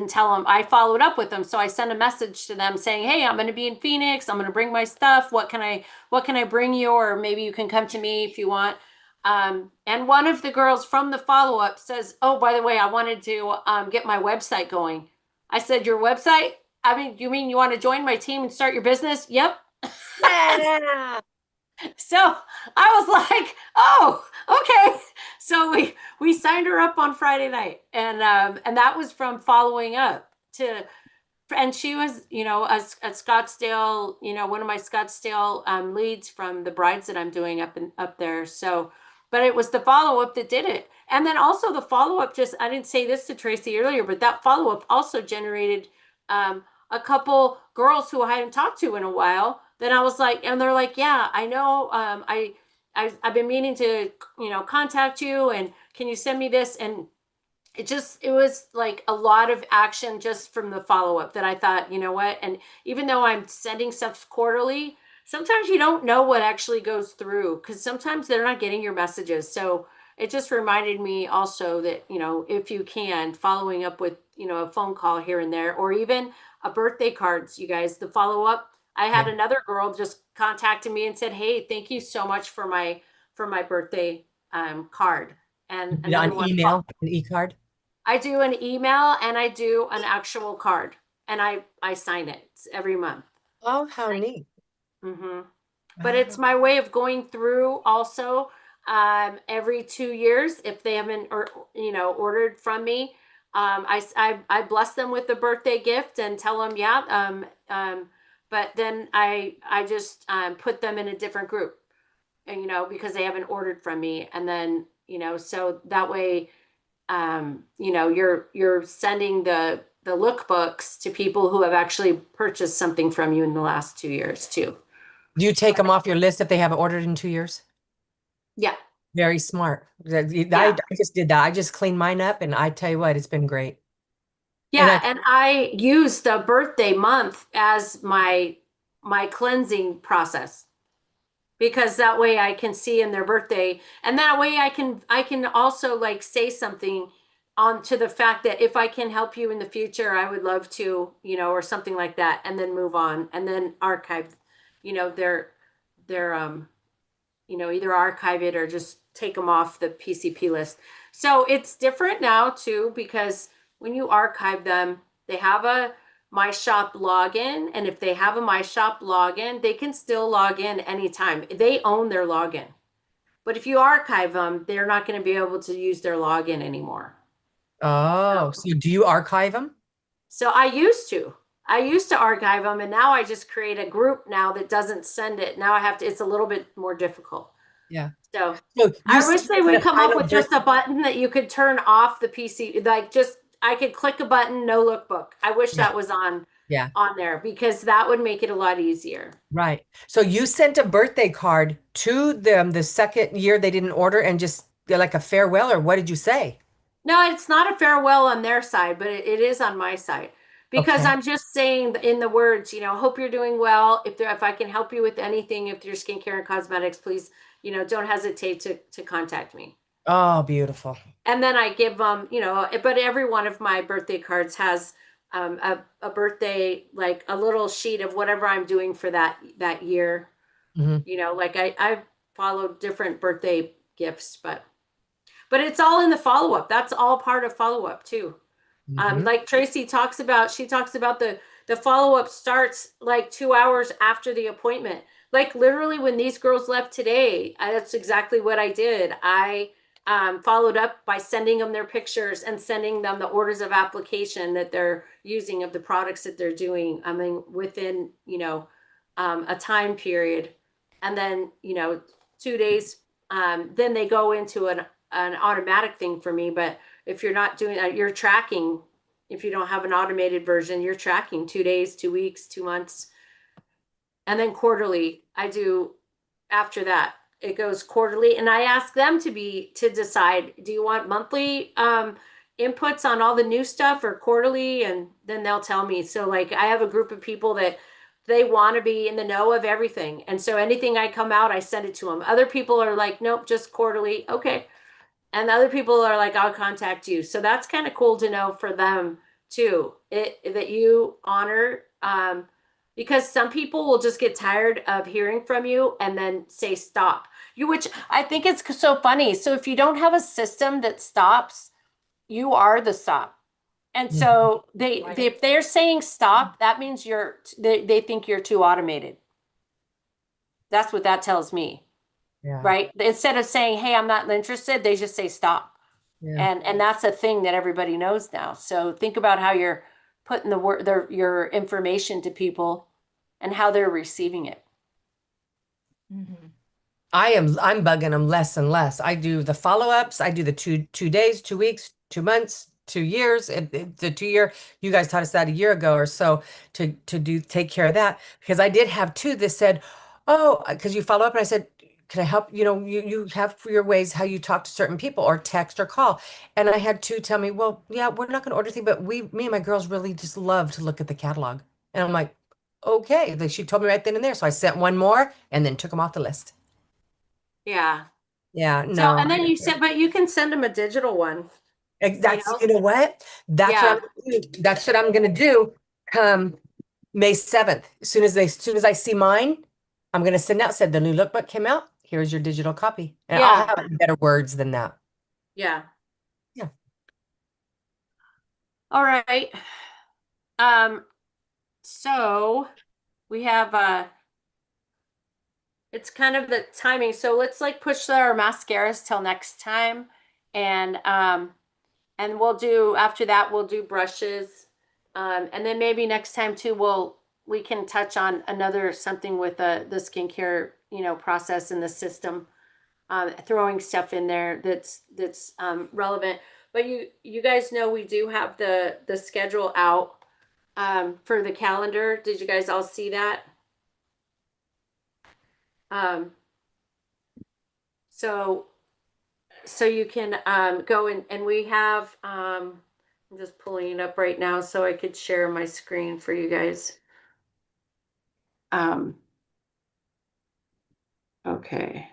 tell them I followed up with them. So I sent a message to them saying, hey, I'm going to be in Phoenix. I'm going to bring my stuff. What can I bring you? Or maybe you can come to me if you want. And one of the girls from the follow-up says, oh, by the way, I wanted to get my website going. I said, your website? I mean, you mean you want to join my team and start your business? Yep. Yeah. So I was like, oh, okay. So we signed her up on Friday night, and that was from following up and she was, at Scottsdale, one of my Scottsdale leads from the brides that I'm doing up there. So, but it was the follow-up that did it. And then also the follow-up I didn't say this to Tracy earlier, but that follow-up also generated a couple girls who I hadn't talked to in a while. Then I was like, and they're like, yeah, I know. I've been meaning to, contact you, and can you send me this? And it was like a lot of action just from the follow-up that I thought, you know what? And even though I'm sending stuff quarterly, sometimes you don't know what actually goes through, because sometimes they're not getting your messages. So it just reminded me also that, if you can, following up with, a phone call here and there, or even a birthday cards, you guys, the follow-up. I had another girl just contacted me and said, hey, thank you so much for my birthday card. And On email, an e-card. I do an email and I do an actual card, and I sign it every month. Oh, how neat. Mm-hmm. But it's my way of going through also every 2 years. If they haven't ordered from me, I bless them with the birthday gift and tell them, yeah. But then I just put them in a different group, and, because they haven't ordered from me. And then, so that way, you're sending the lookbooks to people who have actually purchased something from you in the last 2 years too. Do you take them off your list if they haven't ordered in 2 years? Yeah. Very smart. I just did that. I just cleaned mine up, and I tell you what, it's been great. Yeah, and I use the birthday month as my cleansing process, because that way I can see in their birthday, and that way I can also like say something on to the fact that if I can help you in the future, I would love to, or something like that, and then move on, and then archive, their either archive it or just take them off the PCP list. So it's different now too, because when you archive them, they have a My Shop login. And if they have a My Shop login, they can still log in anytime. They own their login. But if you archive them, they're not going to be able to use their login anymore. Oh, so do you archive them? So I used to. I used to archive them, and now I just create a group now that doesn't send it. Now I have to, it's a little bit more difficult. Yeah. So So you I wish said they would the come up final with just a button that you could turn off the PC, like just I could click a button, no lookbook. I wish Yeah. that was on Yeah. there because that would make it a lot easier. Right. So you sent a birthday card to them the second year they didn't order and just like a farewell, or what did you say? No, it's not a farewell on their side, but it is on my side because Okay. I'm just saying in the words, you know, hope you're doing well. If I can help you with anything, if your skincare and cosmetics, please, you know, don't hesitate to contact me. Oh, beautiful. And then I give them, you know, but every one of my birthday cards has a birthday, like a little sheet of whatever I'm doing for that year. Hmm. You know, like I followed different birthday gifts, but it's all in the follow-up. That's all part of follow-up too. Like Tracy talks about, she talks about the follow-up starts like 2 hours after the appointment. Like literally when these girls left today, that's exactly what I did. I followed up by sending them their pictures and sending them the orders of application that they're using of the products that they're doing. I mean, within, you know, a time period. And then, you know, 2 days, then they go into an automatic thing for me. But if you're not doing that, you're tracking. If you don't have an automated version, you're tracking 2 days, 2 weeks, 2 months. And then quarterly, I do after that. It goes quarterly. And I ask them to decide, do you want monthly inputs on all the new stuff or quarterly? And then they'll tell me. So like I have a group of people that they want to be in the know of everything. And so anything I come out, I send it to them. Other people are like, nope, just quarterly. Okay. And other people are like, I'll contact you. So that's kind of cool to know for them too. That you honor, because some people will just get tired of hearing from you and then say stop. Which I think is so funny. So if you don't have a system that stops, you are the stop. And so if they're saying stop, that means they think you're too automated. That's what that tells me. Yeah. Right? Instead of saying, hey, I'm not interested, they just say stop. Yeah. And that's a thing that everybody knows now. So think about how you're putting your information to people and how they're receiving it. I'm bugging them less and less. I do the follow-ups. I do the two days, 2 weeks, 2 months, 2 years. The 2 year, you guys taught us that a year ago or so to take care of that, because I did have two that said, oh, because you follow up, and I said, can I help? You know, you have your ways how you talk to certain people or text or call. And I had two tell me, well, yeah, we're not going to order anything, but me and my girls really just love to look at the catalog. And I'm like, okay. She told me right then and there. So I sent one more and then took them off the list. Yeah. Yeah, So, no. and then you said, but you can send them a digital one. That's, know? you know what? That's Yeah. what I'm gonna do. That's what I'm gonna do come May 7th. As soon as I see mine, I'm gonna send out, said the new lookbook came out. Here's your digital copy. And I'll Yeah. have better words than that. Yeah. Yeah. All right. So we have it's kind of the timing. So let's like push our mascaras till next time. And we'll do after that we'll do brushes. And then maybe next time too we can touch on another something with the skincare, you know, process in the system. Throwing stuff in there that's relevant. But you guys know we do have the schedule out for the calendar. Did you guys all see that? So you can go and we have I'm just pulling it up right now so I could share my screen for you guys. Okay.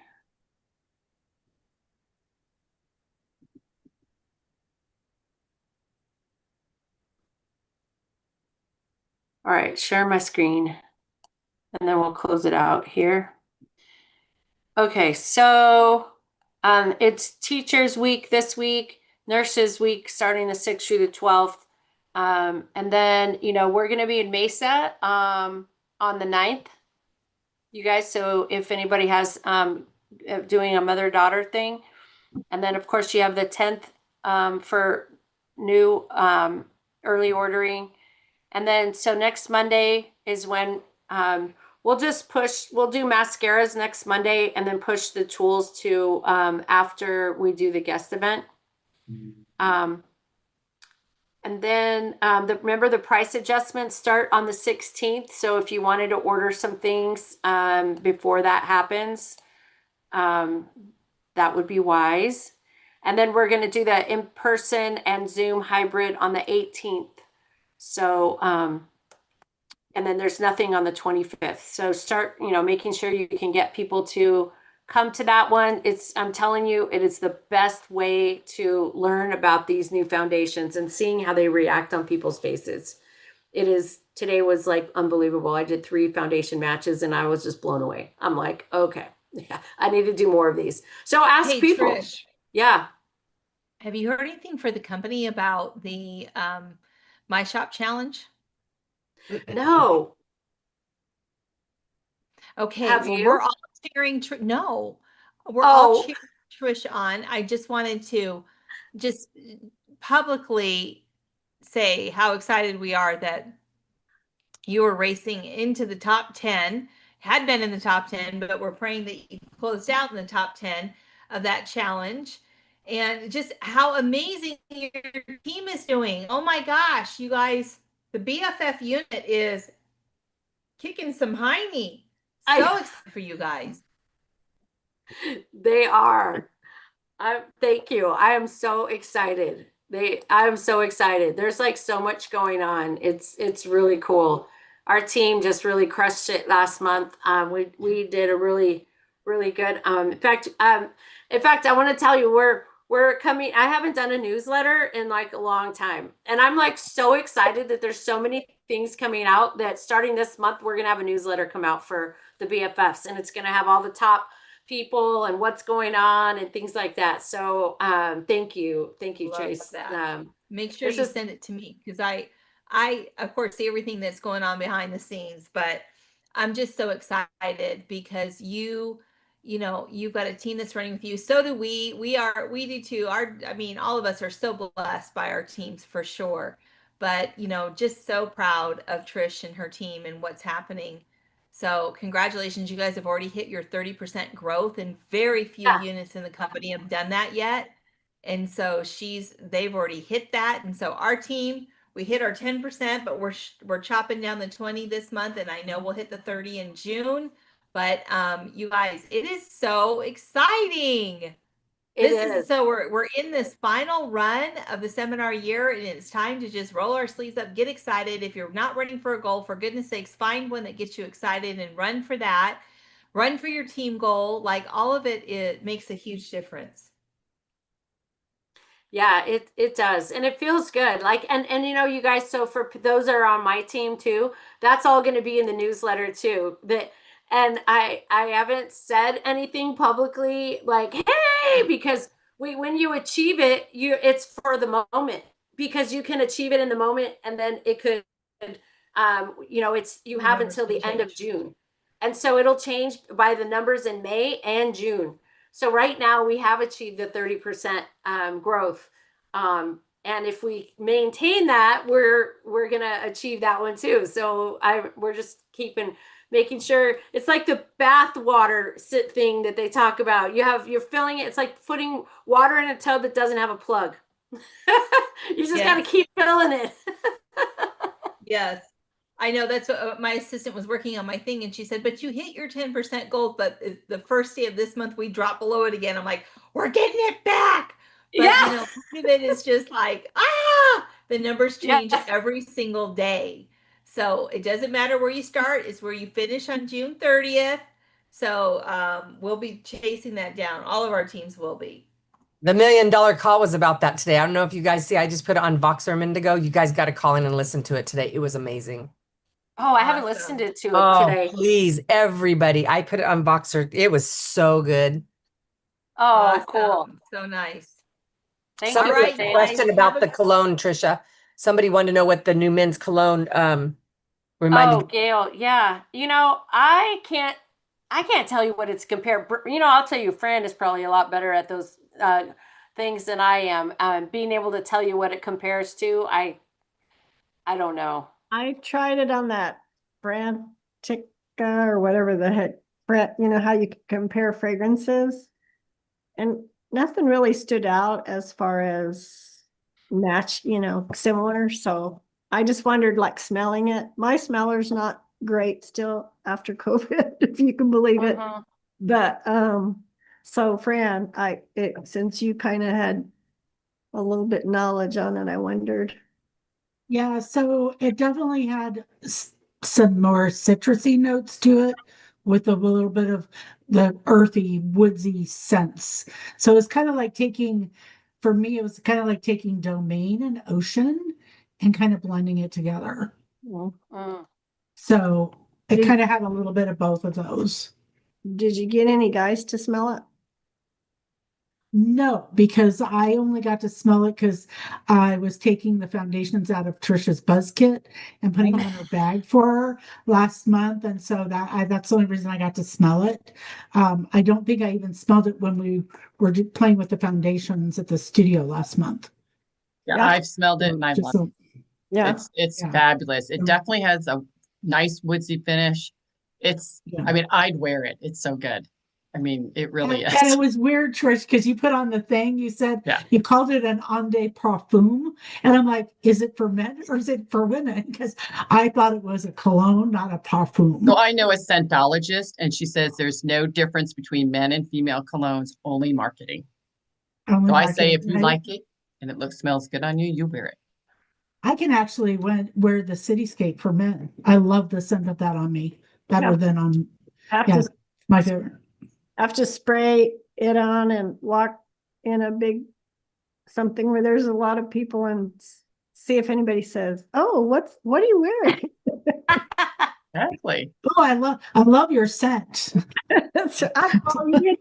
All right, share my screen and then we'll close it out here. Okay, so it's Teachers Week this week, Nurses Week starting the 6th through the 12th. And then, you know, we're going to be in Mesa on the 9th, you guys. So if anybody has doing a mother-daughter thing. And then, of course, you have the 10th for new early ordering. And then, so next Monday is when we'll do mascaras next Monday and then push the tools to after we do the guest event. And then remember the price adjustments start on the 16th. So if you wanted to order some things before that happens, that would be wise. And then we're going to do the in-person and Zoom hybrid on the 18th. So, and then there's nothing on the 25th. So start, making sure you can get people to come to that one. I'm telling you, it is the best way to learn about these new foundations and seeing how they react on people's faces. Today was like unbelievable. I did 3 foundation matches and I was just blown away. I'm like, okay, yeah, I need to do more of these. So ask Hey, people. Trish, Yeah. have you heard anything for the company about the My Shop Challenge? No. Okay, Have well, you? we're all cheering. No, we're all cheering Trish on. I just wanted to just publicly say how excited we are that you were racing into the top 10, had been in the top 10, but we're praying that you closed out in the top 10 of that challenge. And just how amazing your team is doing. Oh my gosh, you guys, the BFF unit is kicking some hiney. So excited for you guys. They are. Thank you. I am so excited. I am so excited. There's like so much going on. It's really cool. Our team just really crushed it last month. We did a really, really good. In fact, I want to tell you we're coming. I haven't done a newsletter in like a long time, and I'm like so excited that there's so many things coming out that starting this month we're gonna have a newsletter come out for the BFFs, and it's gonna have all the top people and what's going on and things like that. So thank you, Love Trace. that. Make sure it's you just- send it to me because I of course see everything that's going on behind the scenes, but I'm just so excited because you've got a team that's running with you. So do we. We do too. All of us are so blessed by our teams for sure. But just so proud of Trish and her team and what's happening. So congratulations, you guys have already hit your 30% growth, and very few Yeah. units in the company have done that yet. And so they've already hit that. And so our team, we hit our 10%, but we're chopping down the 20 this month, and I know we'll hit the 30 in June. But you guys, it is so exciting. So we're in this final run of the seminar year, and it's time to just roll our sleeves up, get excited. If you're not running for a goal, for goodness sakes, find one that gets you excited and run for that. Run for your team goal. Like all of it makes a huge difference. Yeah, it does. And it feels good. Like, and you guys, so for those that are on my team too, that's all going to be in the newsletter too. And I haven't said anything publicly like, hey, because when you achieve it, it's for the moment, because you can achieve it in the moment, and then it could, you have until the end of June. And so it'll change by the numbers in May and June. So right now we have achieved the 30% growth. And if we maintain that, we're going to achieve that one too. So we're just making sure it's like the bath water thing that they talk about. You're filling it. It's like putting water in a tub that doesn't have a plug. You just got to keep filling it. Yes. I know that's what my assistant was working on my thing, and she said, but you hit your 10% goal, but the first day of this month we drop below it again. I'm like, we're getting it back. But part of it is just like, the numbers change every single day. So it doesn't matter where you start, it's where you finish on June 30th. So we'll be chasing that down. All of our teams will be. The $1 million call was about that today. I don't know if you guys see, I just put it on Voxer Indigo. You guys got to call in and listen to it today. It was amazing. Oh, I haven't listened to it today. Please, everybody. I put it on Voxer. It was so good. Oh, cool. So nice. Thank Somebody you. had a question about the cologne, Trisha. Somebody wanted to know what the new men's cologne reminded. Oh, Gail. Yeah. I can't tell you what it's compared. I'll tell you, Fran is probably a lot better at those things than I am. Being able to tell you what it compares to, I don't know. I tried it on that Brantica or whatever the heck, you know, how you can compare fragrances. And nothing really stood out as far as match, you know, similar. So I just wondered, like, smelling it. My smeller's not great still after COVID, if you can believe it. Mhm. But so Fran, since you kind of had a little bit knowledge on it, I wondered. Yeah, so it definitely had some more citrusy notes to it with a little bit of the earthy, woodsy scents. So it's kind of like for me, it was kind of like taking Domain and Ocean and kind of blending it together. Mm. So it Did- kind of had a little bit of both of those. Did you get any guys to smell it? No, because I only got to smell it because I was taking the foundations out of Trisha's Buzz Kit and putting them in her bag for her last month, and so that's the only reason I got to smell it. I don't think I even smelled it when we were playing with the foundations at the studio last month. Yeah, Yeah. I've smelled it and I Just love it. Yeah. It's Yeah. fabulous. It Mm. definitely has a nice woodsy finish. Yeah. I mean, I'd wear it. It's so good. I mean, it really And it is. was weird, Trish, because you put on the thing, you said Yeah. you called it an Eau de Parfum. And I'm like, is it for men or is it for women? Because I thought it was a cologne, not a parfum. So I know a scentologist and she says there's no difference between men and female colognes, only marketing. Only So I say marketing, if you right? like it and it smells good on you, you wear it. I can actually wear the Cityscape for men. I love the scent of that on me better Yeah. than on, Have yeah, to my favorite. have to spray it on and walk in a big something where there's a lot of people and see if anybody says, "Oh, what are you wearing?" Exactly. Oh, I love your scent. So I call you.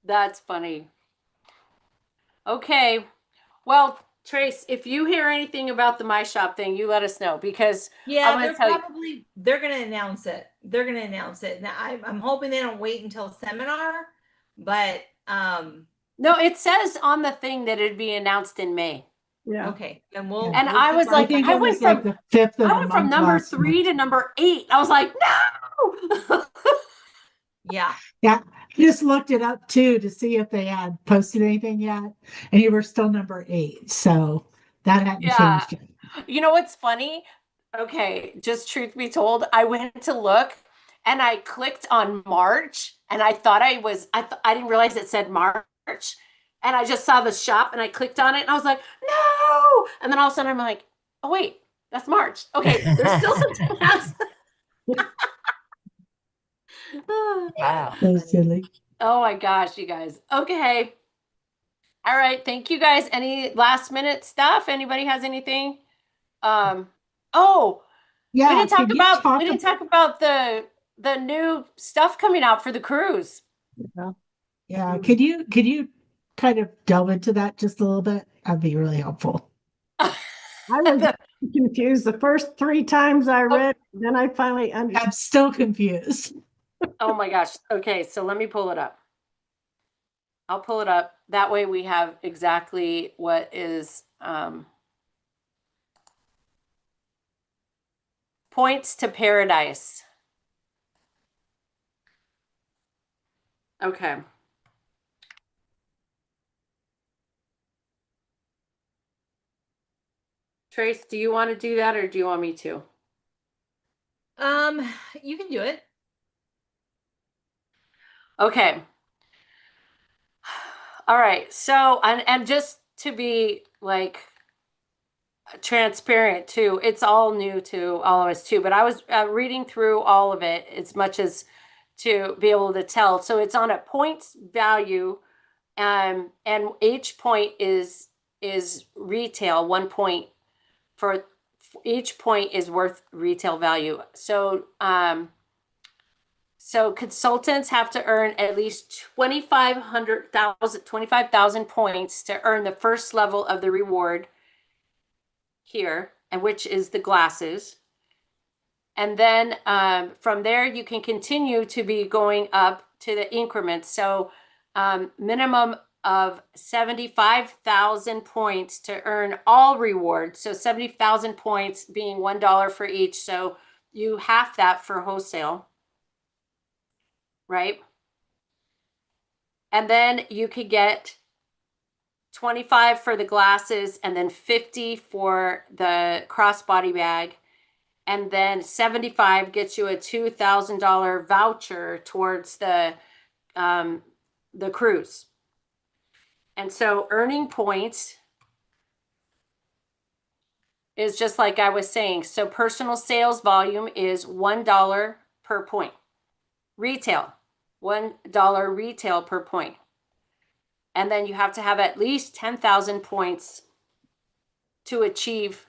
That's funny. Okay. Well, Trace, if you hear anything about the My Shop thing, you let us know because Yeah, I'm gonna tell you. they're gonna announce it. They're gonna announce it. Now I'm hoping they don't wait until seminar, but No, it says on the thing that it'd be announced in May. Yeah. okay, and And I was I like, think I it went was like from the 5th of I the went from month number last 3 month. to number 8. I was like, no. yeah. Yeah, I just looked it up too to see if they had posted anything yet, and you were still number 8, so that hadn't Yeah. changed yet. You know what's funny? Okay, just truth be told, I went to look and I clicked on March and I thought I didn't realize it said March. And I just saw the shop and I clicked on it and I was like, no. And then all of a sudden I'm like, oh wait, that's March. Okay, there's still some time. Wow. So silly. Oh my gosh, you guys. Okay. All right. Thank you guys. Any last minute stuff? Anybody has anything? Oh, Yeah, we didn't talk could you about talk we didn't talk about the new stuff coming out for the cruise. Yeah, could you kind of delve into that just a little bit? That'd be really helpful. I was confused the first 3 times I read, then I finally understood. I'm still confused. Oh my gosh. Okay, so let me pull it up. I'll pull it up. That way we have exactly what is Points to Paradise. Okay. Trace, do you want to do that or do you want me to? You can do it. Okay. All right. So, and just to be like transparent too, it's all new to all of us too, but I was reading through all of it as much as to be able to tell. So it's on a points value, and each point is retail. 1 point for each point is worth retail value. So so consultants have to earn at least 25,000 points to earn the first level of the reward here, and which is the glasses. And then from there, you can continue to be going up to the increments. So minimum of 75,000 points to earn all rewards. So 70,000 points being $1 for each. So you half that for wholesale, right? And then you could get 25 for the glasses and then 50 for the crossbody bag. And then 75 gets you a $2,000 voucher towards the cruise. And so earning points is just like I was saying. So personal sales volume is $1 per point. Retail, $1 retail per point. And then you have to have at least 10,000 points to achieve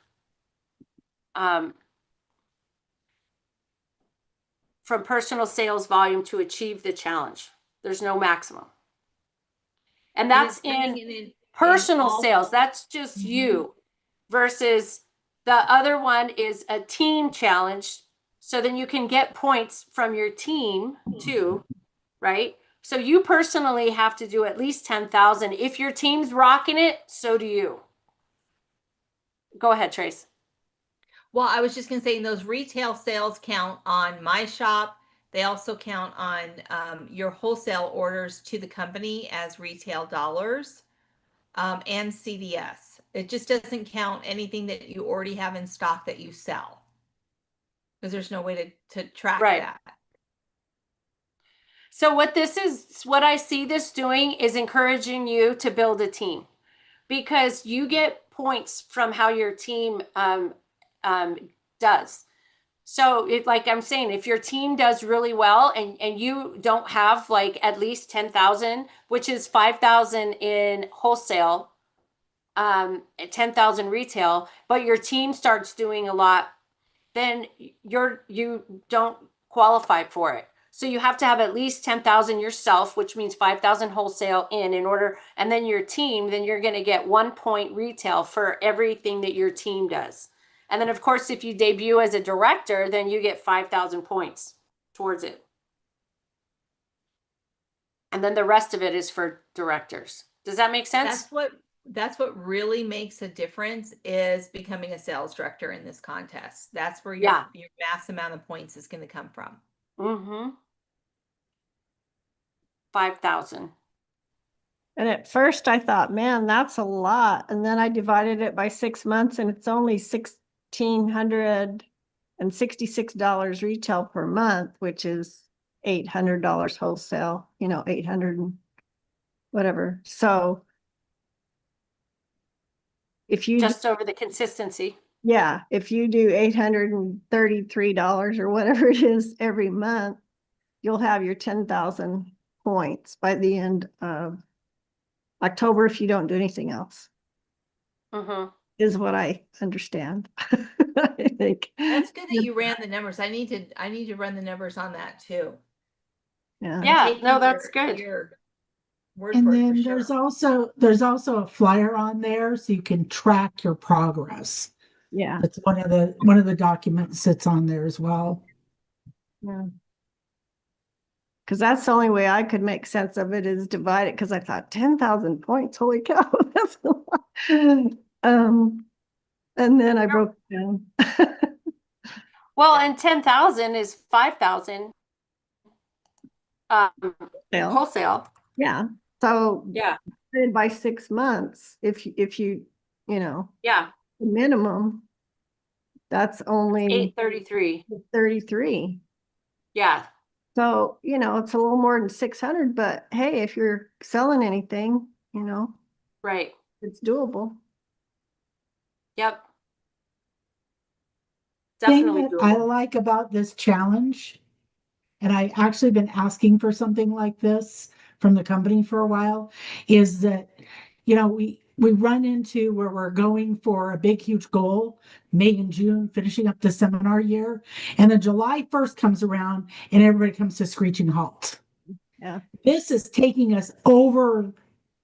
from personal sales volume to achieve the challenge. There's no maximum. And that's in personal sales. That's just you versus the other one is a team challenge. So then you can get points from your team too, right? So you personally have to do at least 10,000. If your team's rocking it, so do you. Go ahead, Trace. Well, I was just going to say those retail sales count on my shop. They also count on your wholesale orders to the company as retail dollars and CVS. It just doesn't count anything that you already have in stock that you sell because there's no way to track that. So what I see this doing is encouraging you to build a team because you get points from how your team does. So like I'm saying, if your team does really well and you don't have like at least 10,000, which is 5,000 in wholesale, 10,000 retail, but your team starts doing a lot, then you don't qualify for it. So you have to have at least 10,000 yourself, which means 5,000 wholesale in order, and then your team, then you're going to get 1 point retail for everything that your team does. And then of course, if you debut as a director, then you get 5,000 points towards it. And then the rest of it is for directors. Does that make sense? That's what really makes a difference is becoming a sales director in this contest. That's where your mass amount of points is going to come from. 5,000. And at first I thought, man, that's a lot. And then I divided it by 6 months and it's only $1,666 retail per month, which is $800 wholesale, 800 and whatever. So if you just over the consistency. Yeah. If you do $833 or whatever it is every month, you'll have your 10,000 points by the end of October if you don't do anything else. Is what I understand. I think that's good that you ran the numbers. I need to run the numbers on that too. Yeah. No, that's good. And then there's also a flyer on there so you can track your progress. Yeah. It's one of the documents that's on there as well. Yeah. Because that's the only way I could make sense of it is divide it because I thought 10,000 points, holy cow, that's a lot. And then I broke it down. Well, and 10,000 is 5,000 wholesale. Yeah. So yeah, by 6 months, if you minimum, that's only 833. Yeah. So, it's a little more than 600, but hey, if you're selling anything, right. It's doable. Yep. Definitely doable. I like about this challenge, and I actually been asking for something like this from the company for a while, is that, we run into where we're going for a big, huge goal, May and June, finishing up the seminar year. And then July 1st comes around and everybody comes to screeching halt. Yeah. This is taking us over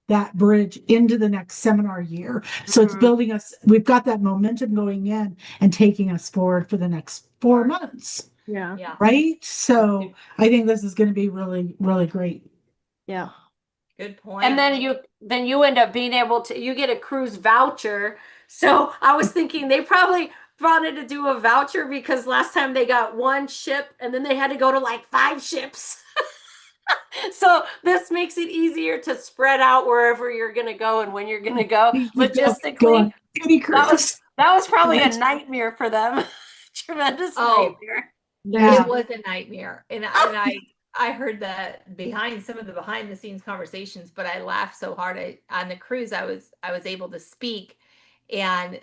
that bridge into the next seminar year. So it's building us, we've got that momentum going in and taking us forward for the next 4 months. Yeah. Right. So I think this is going to be really, really great. Yeah. Good point. And then then you end up being able to, you get a cruise voucher. So I was thinking they probably wanted to do a voucher because last time they got one ship and then they had to go to like 5 ships. So this makes it easier to spread out wherever you're going to go and when you're going to go. Go Logistically, on kitty cruise. that was probably a Right. nightmare for them. Tremendous Oh. nightmare. Yeah. It was a nightmare. And I heard that behind some of the behind the scenes conversations, but I laughed so hard. On the cruise, I was able to speak, and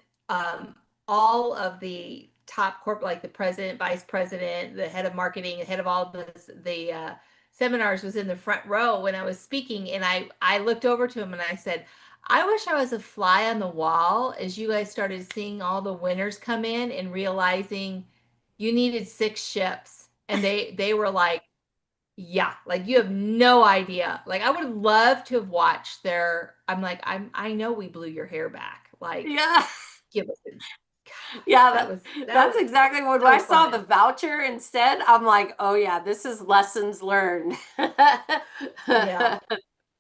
all of the top corporate, like the president, vice president, the head of marketing, the head of all of the seminars, was in the front row when I was speaking, and I looked over to him and I said, I wish I was a fly on the wall as you guys started seeing all the winners come in and realizing you needed 6 ships. And they were like, yeah, like you have no idea. Like I would love to have watched I'm like, I know we blew your hair back. Like, Yeah. give us Yeah, that's was exactly when so I saw fun. the voucher instead. I'm like, oh yeah, this is lessons learned. Yeah.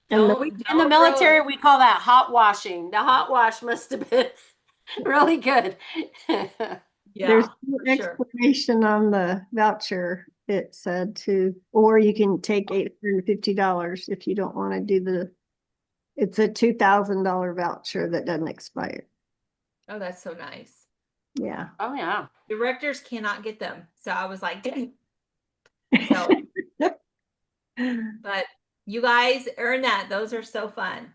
And the- Don't- In the don't military, throw- we call that hot washing. The hot wash must have been really good. yeah, There's for no sure. explanation on the voucher. It said or you can take $850 if you don't want to do it's a $2,000 voucher that doesn't expire. Oh, that's so nice. Yeah. Oh yeah. Directors cannot get them. So I was like, dang. So, but you guys earn that. Those are so fun.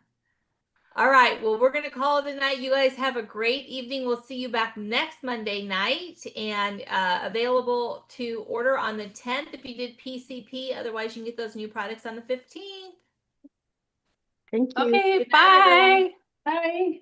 All right. Well, we're going to call it a night. You guys have a great evening. We'll see you back next Monday night, and available to order on the 10th if you did PCP. Otherwise, you can get those new products on the 15th. Thank you. Okay, Good night, everyone. bye. Bye.